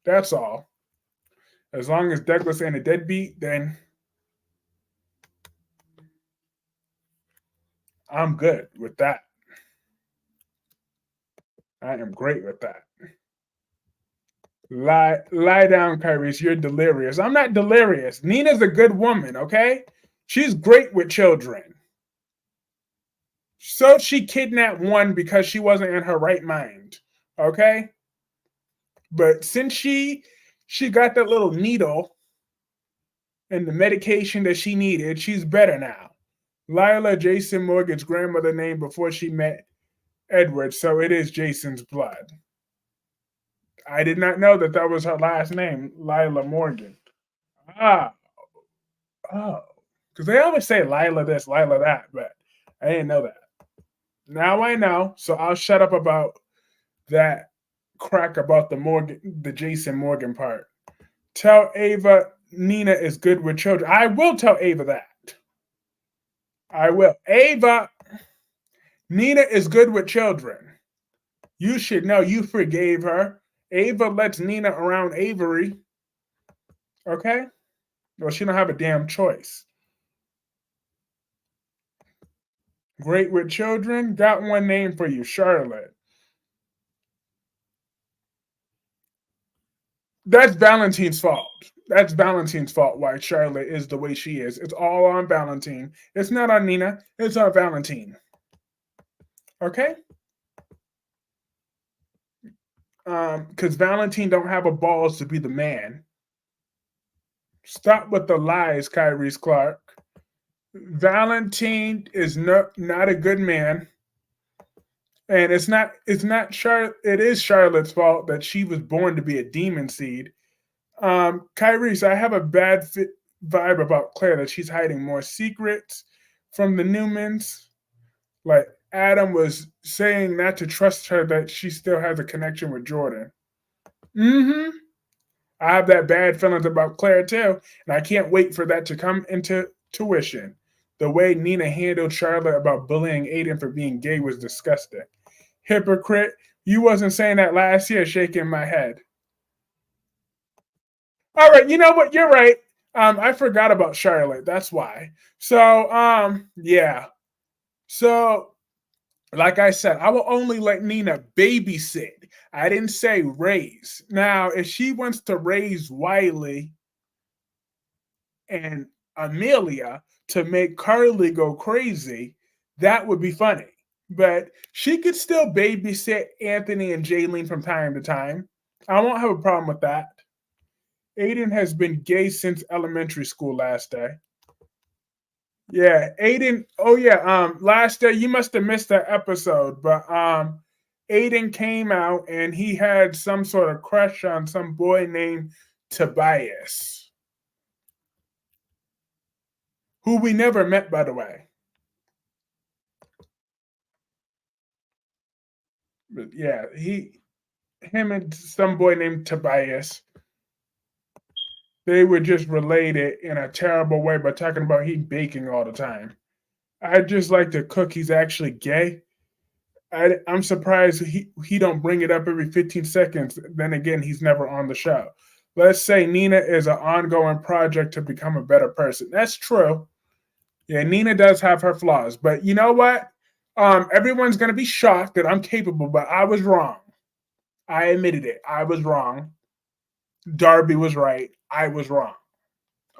That's all. As long as Douglas ain't a deadbeat, then I'm good with that. I am great with that. Lie down, Kyrese. You're delirious. I'm not delirious. Nina's a good woman, okay? She's great with children. So she kidnapped one because she wasn't in her right mind, okay? But since she got that little needle and the medication that she needed, she's better now. Lila Jason Morgan's grandmother name before she met Edward, so it is Jason's blood. I did not know that was her last name, Lila Morgan. Ah, oh, because they always say Lila this, Lila that, but I didn't know that. Now I know, so I'll shut up about that crack about the Jason Morgan part. Tell Ava Nina is good with children. I will tell Ava that. I will. Ava, Nina is good with children. You should know you forgave her. Ava lets Nina around Avery. Okay? Well, she don't have a damn choice. Great with children. Got one name for you, Charlotte. That's Valentine's fault. That's Valentine's fault why Charlotte is the way she is. It's all on Valentine. It's not on Nina. It's on Valentine. Okay? Because Valentine don't have a balls to be the man. Stop with the lies, Kyrie Clark. Valentine is not a good man. And it's not it is Charlotte's fault that she was born to be a demon seed. Kyrie, I have a bad vibe about Claire that she's hiding more secrets from the Newmans. Like Adam was saying not to trust her, that she still has a connection with Jordan. Mm-hmm. I have that bad feelings about Claire too, and I can't wait for that to come into tuition. The way Nina handled Charlotte about bullying Aiden for being gay was disgusting. Hypocrite, you wasn't saying that last year, shaking my head. All right, you know what? You're right. I forgot about Charlotte. That's why. So, yeah. So Like I said, I will only let Nina babysit. I didn't say raise. Now, if she wants to raise Wiley and Amelia to make Carly go crazy, that would be funny. But she could still babysit Anthony and Jaylene from time to time. I won't have a problem with that. Aiden has been gay since elementary school last day. Yeah, Aiden. Oh yeah. Last day you must have missed that episode, but Aiden came out and he had some sort of crush on some boy named Tobias, who we never met, by the way. But yeah, him and some boy named Tobias. They were just related in a terrible way by talking about he baking all the time. I just like to cook. He's actually gay. I'm surprised he don't bring it up every 15 seconds. Then again, he's never on the show. Let's say Nina is an ongoing project to become a better person. That's true. Yeah, Nina does have her flaws, but you know what? Everyone's gonna be shocked that I'm capable, but I was wrong. I admitted it. I was wrong. Darby was right. I was wrong.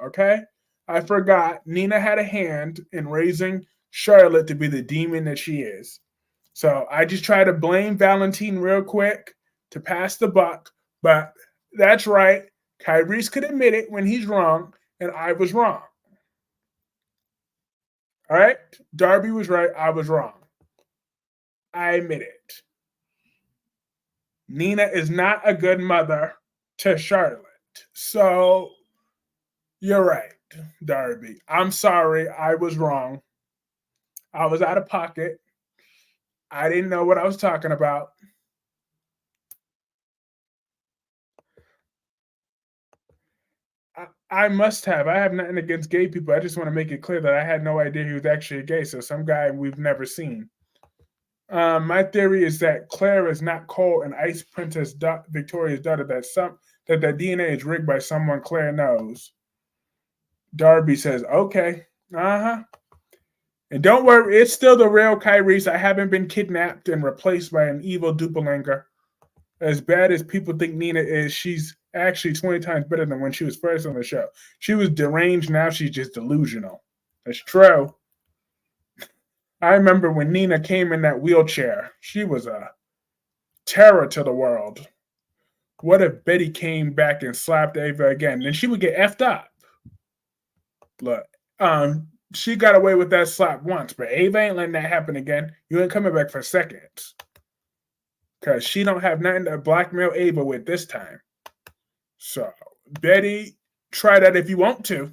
Okay? I forgot Nina had a hand in raising Charlotte to be the demon that she is. So I just try to blame Valentine real quick to pass the buck, but that's right. Kyrie's could admit it when he's wrong, and I was wrong. All right? Darby was right. I was wrong. I admit it. Nina is not a good mother to Charlotte. So you're right, Darby. I'm sorry. I was wrong. I was out of pocket. I didn't know what I was talking about. I must have. I have nothing against gay people. I just want to make it clear that I had no idea he was actually gay. So some guy we've never seen. My theory is that Claire is not Cole and Ice Princess Victoria's daughter. That DNA is rigged by someone Claire knows. Darby says, "Okay, huh." And don't worry, it's still the real Kyrie's. I haven't been kidnapped and replaced by an evil doppelganger. As bad as people think Nina is, she's actually 20 times better than when she was first on the show. She was deranged, now she's just delusional. That's true. I remember when Nina came in that wheelchair, she was a terror to the world. What if Betty came back and slapped Ava again? Then she would get effed up. Look, she got away with that slap once, but Ava ain't letting that happen again. You ain't coming back for seconds. Because she don't have nothing to blackmail Ava with this time. So, Betty, try that if you want to.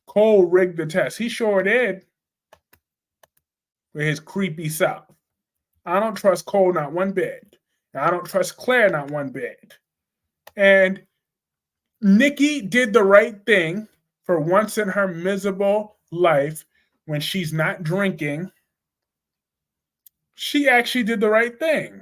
Cole rigged the test. He sure did. With his creepy self. I don't trust Cole not one bit. I don't trust Claire not one bit. And Nikki did the right thing for once in her miserable life when she's not drinking. She actually did the right thing.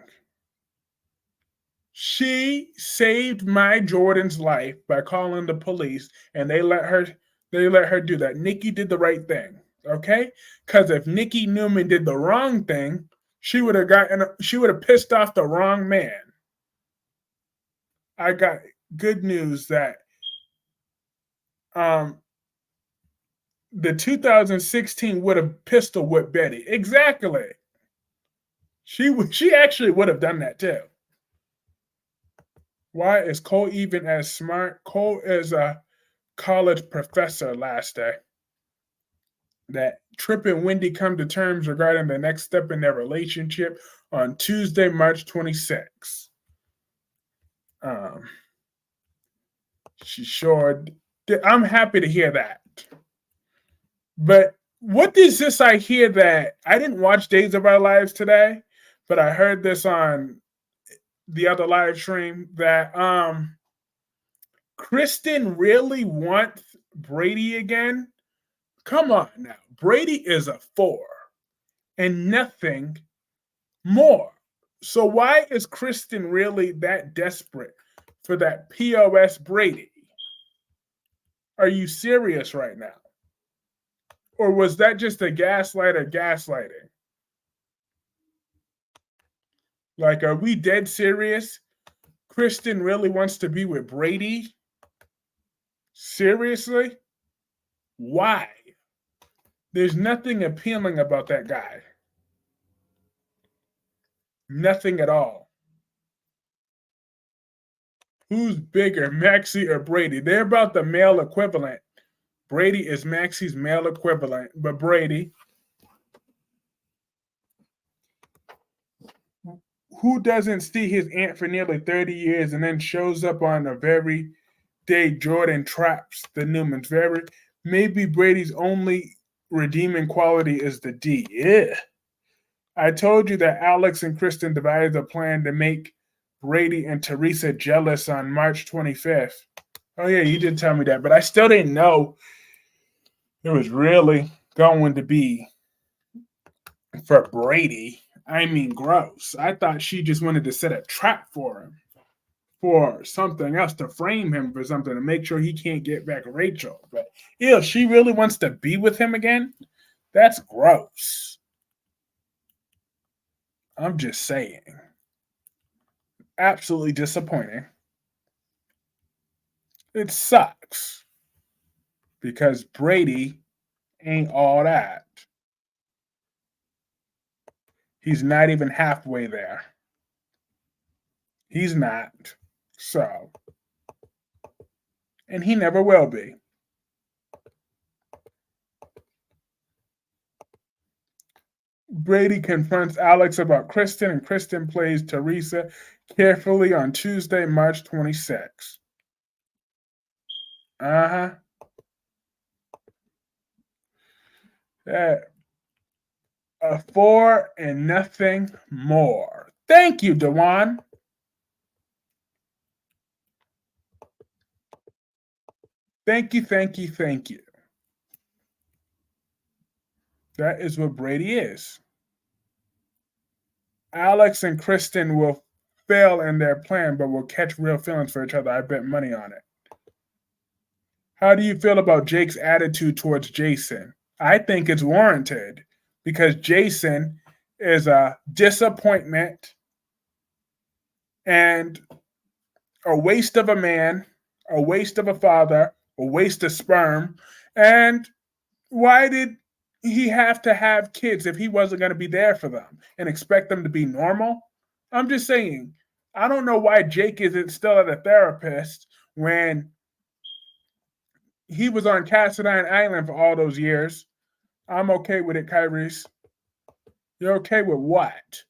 She saved my Jordan's life by calling the police, and they let her do that. Nikki did the right thing, okay? Because if Nikki Newman did the wrong thing, she would have pissed off the wrong man. I got good news that the 2016 would have pistol whipped Betty. Exactly. She actually would have done that too. Why is Cole even as smart? Cole is a college professor last day. That Trip and Wendy come to terms regarding the next step in their relationship on Tuesday, March 26th. She sure. I'm happy to hear that. But what is this I hear that I didn't watch Days of Our Lives today, but I heard this on the other live stream that Kristen really wants Brady again. Come on now. Brady is a 4 and nothing more. So why is Kristen really that desperate for that POS Brady? Are you serious right now? Or was that just a gaslighter gaslighting? Like, are we dead serious? Kristen really wants to be with Brady? Seriously? Why? There's nothing appealing about that guy. Nothing at all. Who's bigger, Maxie or Brady? They're about the male equivalent. Brady is Maxie's male equivalent, but Brady, who doesn't see his aunt for nearly 30 years and then shows up on the very day Jordan traps the Newmans? Maybe Brady's only redeeming quality is the D. Yeah. I told you that Alex and Kristen devised a plan to make Brady and Teresa jealous on March 25th. Oh, yeah, you did tell me that, but I still didn't know it was really going to be for Brady. I mean, gross. I thought she just wanted to set a trap for him, for something else, to frame him for something, to make sure he can't get back Rachel. But ew, she really wants to be with him again? That's gross. I'm just saying. Absolutely disappointing. It sucks because Brady ain't all that. He's not even halfway there. He's not. So, and he never will be. Brady confronts Alex about Kristen, and Kristen plays Teresa carefully on Tuesday, March 26th. Uh-huh. A 4 and nothing more. Thank you, Dewan. Thank you, thank you, thank you. That is what Brady is. Alex and Kristen will fail in their plan, but will catch real feelings for each other. I bet money on it. How do you feel about Jake's attitude towards Jason? I think it's warranted because Jason is a disappointment and a waste of a man, a waste of a father, a waste of sperm. And why did he have to have kids if he wasn't going to be there for them and expect them to be normal? I'm just saying, I don't know why Jake isn't still at a therapist when he was on Cassadine Island for all those years. I'm okay with it, Kyrie's. You're okay with what?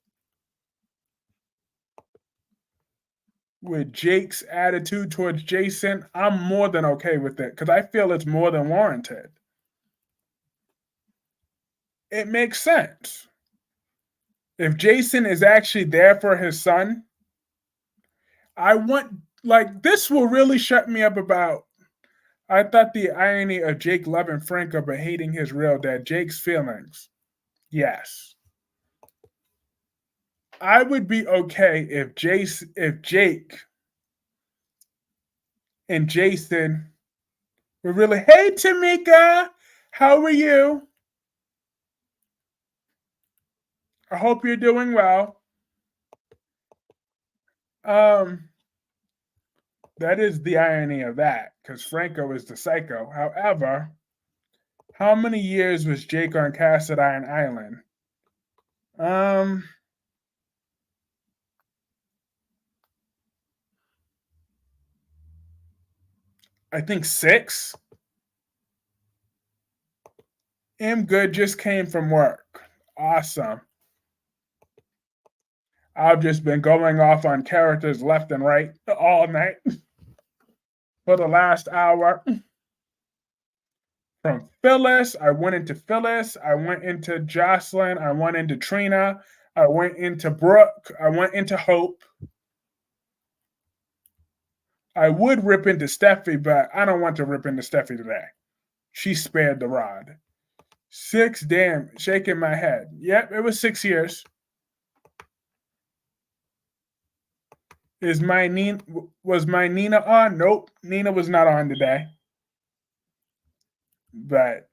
With Jake's attitude towards Jason? I'm more than okay with it because I feel it's more than warranted. It makes sense. If Jason is actually there for his son, I want, like, this will really shut me up about. I thought the irony of Jake loving Franco but hating his real dad, Jake's feelings. Yes. I would be okay if Jake and Jason were really, hey Tamika, how are you? I hope you're doing well. Um, that is the irony of that, because Franco is the psycho. However, how many years was Jake on Cassadine Island? Um, I think 6. Am good, just came from work. Awesome. I've just been going off on characters left and right all night for the last hour. From Phyllis, I went into Phyllis, I went into Jocelyn, I went into Trina, I went into Brooke, I went into Hope. I would rip into Steffi, but I don't want to rip into Steffi today. She spared the rod. 6, damn, shaking my head. Yep, it was 6 years. Was my Nina on? Nope, Nina was not on today. But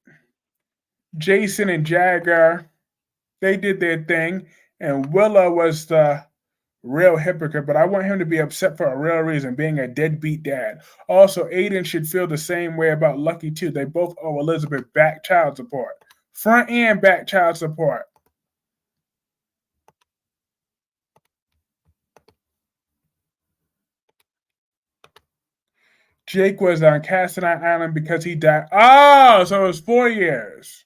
Jason and Jagger, they did their thing, and Willa was the Real hypocrite, but I want him to be upset for a real reason, being a deadbeat dad. Also, Aiden should feel the same way about Lucky too. They both owe Elizabeth back child support. Front and back child support. Jake was on Cassadine Island because he died. Oh, so it was 4 years.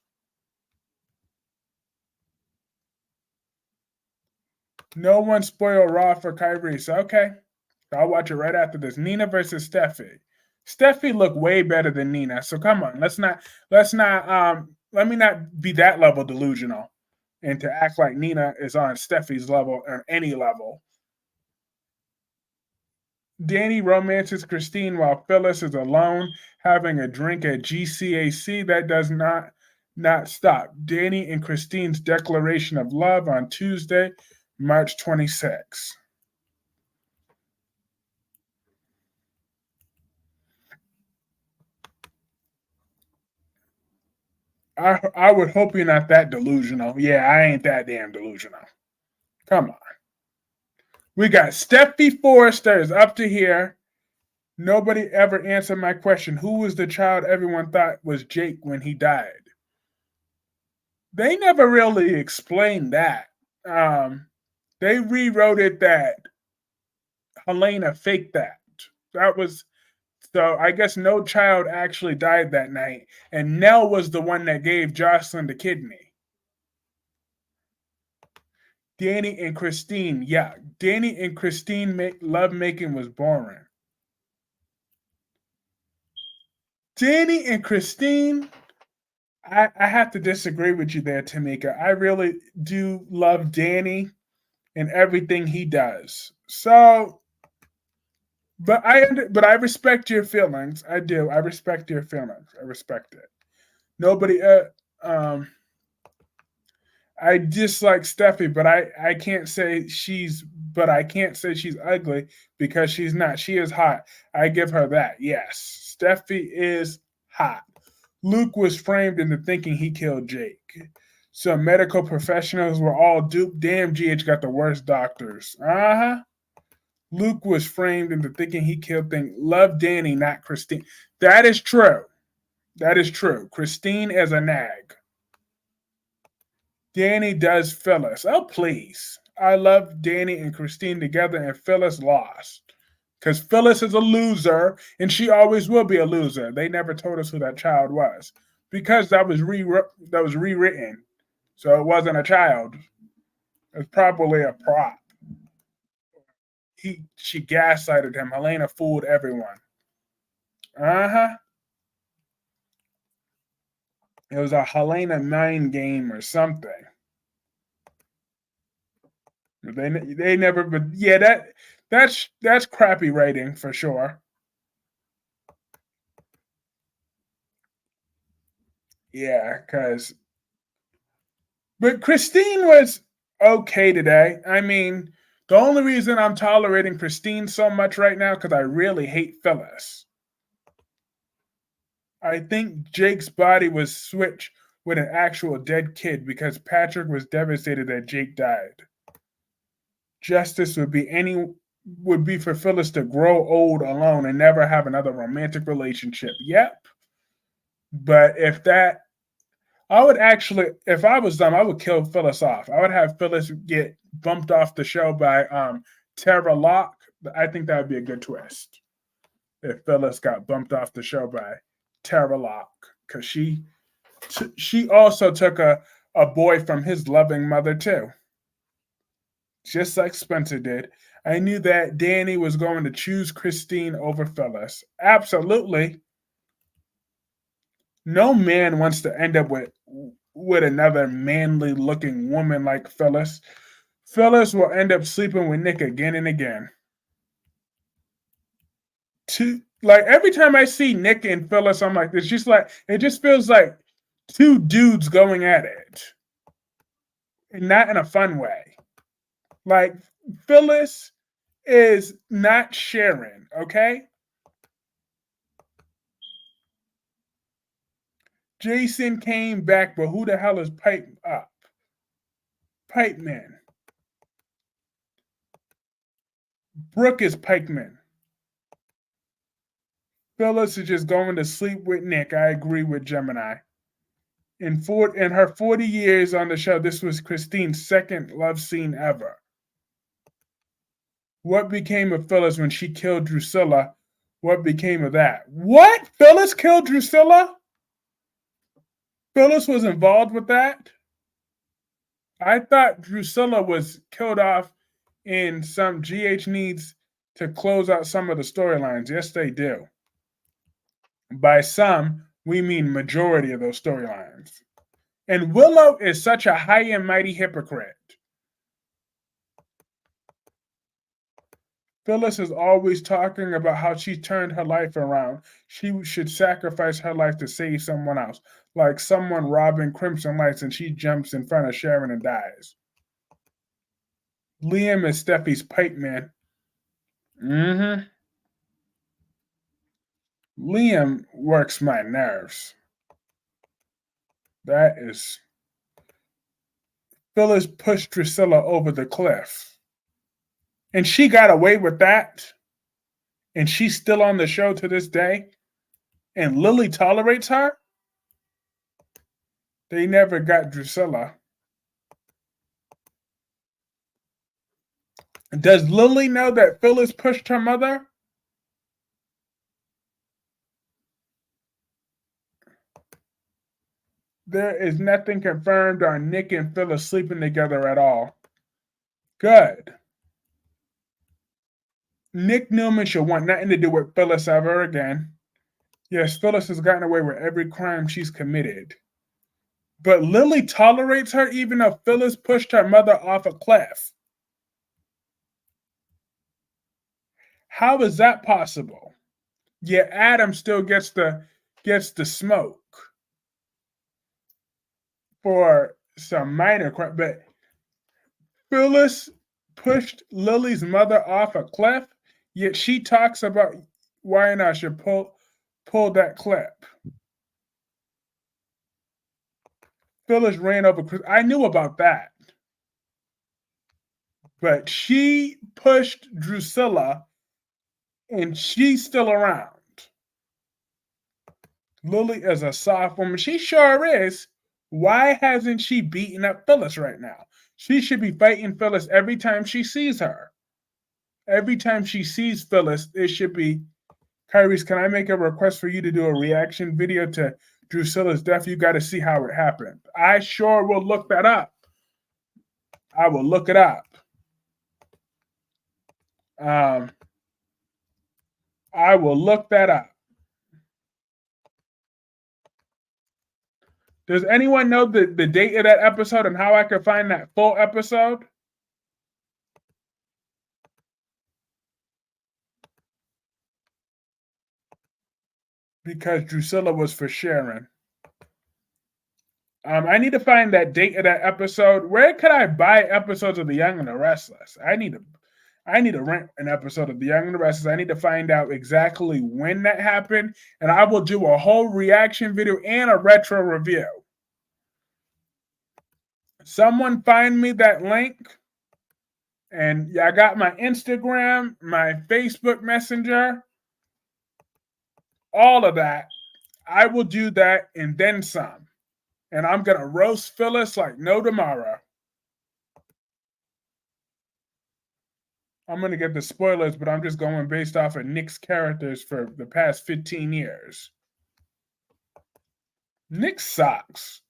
No one spoiled Raw for Kyrie. So okay. I'll watch it right after this. Nina versus Steffi. Steffi looked way better than Nina. So come on. Let me not be that level delusional and to act like Nina is on Steffi's level or any level. Danny romances Christine while Phyllis is alone having a drink at GCAC. That does not stop. Danny and Christine's declaration of love on Tuesday, March 26th. I would hope you're not that delusional. Yeah, I ain't that damn delusional. Come on. We got Steffi Forrester is up to here. Nobody ever answered my question. Who was the child everyone thought was Jake when he died? They never really explained that. Um, they rewrote it that Helena faked that. That was so. I guess no child actually died that night, and Nell was the one that gave Jocelyn the kidney. Danny and Christine, yeah, Danny and Christine love making was boring. Danny and Christine, I have to disagree with you there, Tamika. I really do love Danny and everything he does. So, but I respect your feelings. I do. I respect your feelings. I respect it. Nobody. Um. I dislike Steffi, I can't say she's ugly because she's not. She is hot. I give her that. Yes, Steffi is hot. Luke was framed into thinking he killed Jake. So medical professionals were all duped. Damn, GH got the worst doctors. Uh huh. Luke was framed into thinking he killed things. Love Danny, not Christine. That is true. That is true. Christine is a nag. Danny does Phyllis. Oh, please. I love Danny and Christine together, and Phyllis lost. Because Phyllis is a loser, and she always will be a loser. They never told us who that child was. Because that was rewritten. So it wasn't a child. It was probably a prop. She gaslighted him. Helena fooled everyone. Uh-huh. It was a Helena 9 game or something. They never but yeah, that's crappy writing for sure. Yeah, cuz but Christine was okay today. I mean, the only reason I'm tolerating Christine so much right now cuz I really hate Phyllis. I think Jake's body was switched with an actual dead kid because Patrick was devastated that Jake died. Justice would be for Phyllis to grow old alone and never have another romantic relationship. Yep. But if that I would actually, if I was them, I would kill Phyllis off. I would have Phyllis get bumped off the show by Tara Locke. I think that would be a good twist if Phyllis got bumped off the show by Tara Locke because she also took a boy from his loving mother too, just like Spencer did. I knew that Danny was going to choose Christine over Phyllis. Absolutely. No man wants to end up with another manly looking woman like Phyllis. Phyllis will end up sleeping with Nick again and again. Like every time I see Nick and Phyllis, I'm like, it just feels like two dudes going at it. And not in a fun way. Like Phyllis is not Sharon, okay? Jason came back, but who the hell is Pipe Up? Pipe Man. Brooke is Pikeman. Phyllis is just going to sleep with Nick. I agree with Gemini. In her 40 years on the show, this was Christine's second love scene ever. What became of Phyllis when she killed Drusilla? What became of that? What? Phyllis killed Drusilla? Phyllis was involved with that? I thought Drusilla was killed off in some GH needs to close out some of the storylines. Yes, they do. By some, we mean majority of those storylines. And Willow is such a high and mighty hypocrite. Phyllis is always talking about how she turned her life around. She should sacrifice her life to save someone else, like someone robbing Crimson Lights and she jumps in front of Sharon and dies. Liam is Steffi's pipe man. Liam works my nerves. That is. Phyllis pushed Drusilla over the cliff. And she got away with that. And she's still on the show to this day. And Lily tolerates her. They never got Drusilla. Does Lily know that Phyllis pushed her mother? There is nothing confirmed on Nick and Phyllis sleeping together at all. Good. Nick Newman should want nothing to do with Phyllis ever again. Yes, Phyllis has gotten away with every crime she's committed. But Lily tolerates her even though Phyllis pushed her mother off a cliff. How is that possible? Yet Adam still gets the smoke for some minor crime. But Phyllis pushed Lily's mother off a cliff, yet she talks about why not should pull that clip. Phyllis ran over Chris. I knew about that. But she pushed Drusilla and she's still around. Lily is a soft woman. She sure is. Why hasn't she beaten up Phyllis right now? She should be fighting Phyllis every time she sees her. Every time she sees Phyllis, it should be, Kyrie's, can I make a request for you to do a reaction video to Drusilla's death? You got to see how it happened. I sure will look that up. I will look it up. I will look that up. Does anyone know the date of that episode and how I can find that full episode? Because Drusilla was for Sharon. I need to find that date of that episode. Where could I buy episodes of The Young and The Restless? I need to rent an episode of The Young and The Restless. I need to find out exactly when that happened, and I will do a whole reaction video and a retro review. Someone find me that link. And I got my Instagram, my Facebook Messenger, all of that. I will do that and then some. And I'm going to roast Phyllis like no tomorrow. I'm going to get the spoilers, but I'm just going based off of Nick's characters for the past 15 years. Nick sucks.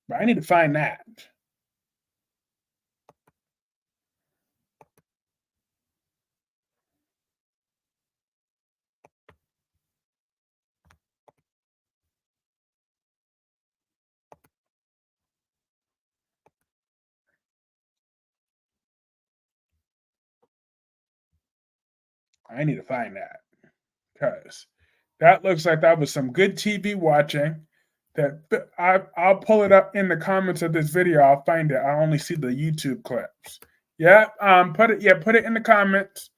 But I need to find that. I need to find that. Because that looks like that was some good TV watching. That I'll pull it up in the comments of this video. I'll find it. I only see the YouTube clips. Yeah, put it in the comments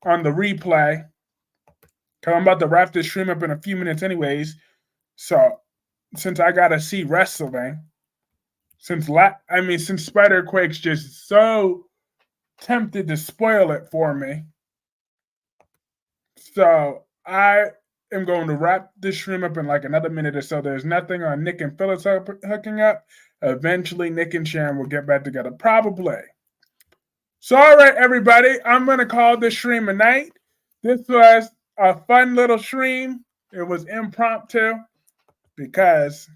on the replay. Cause I'm about to wrap this stream up in a few minutes, anyways. So since I gotta see wrestling, since Spider Quake's just so tempted to spoil it for me, So I am going to wrap this stream up in like another minute or so. There's nothing on Nick and Phyllis hooking up. Eventually, Nick and Sharon will get back together, probably. So, all right, everybody, I'm going to call this stream a night. This was a fun little stream. It was impromptu because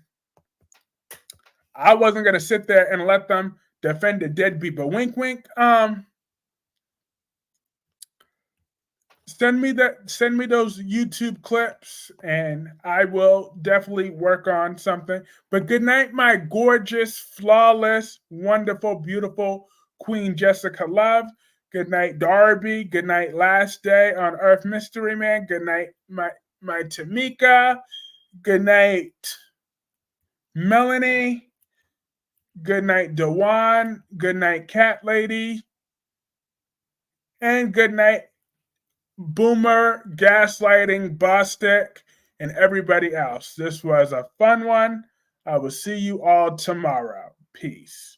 I wasn't going to sit there and let them defend the dead people. Wink, wink. Send me those YouTube clips and I will definitely work on something. But good night, my gorgeous, flawless, wonderful, beautiful Queen Jessica Love. Good night, Darby. Good night, Last Day on Earth Mystery Man. Good night, my Tamika. Good night, Melanie. Good night, Dewan. Good night, Cat Lady. And good night, Boomer, Gaslighting, Bostic, and everybody else. This was a fun one. I will see you all tomorrow. Peace.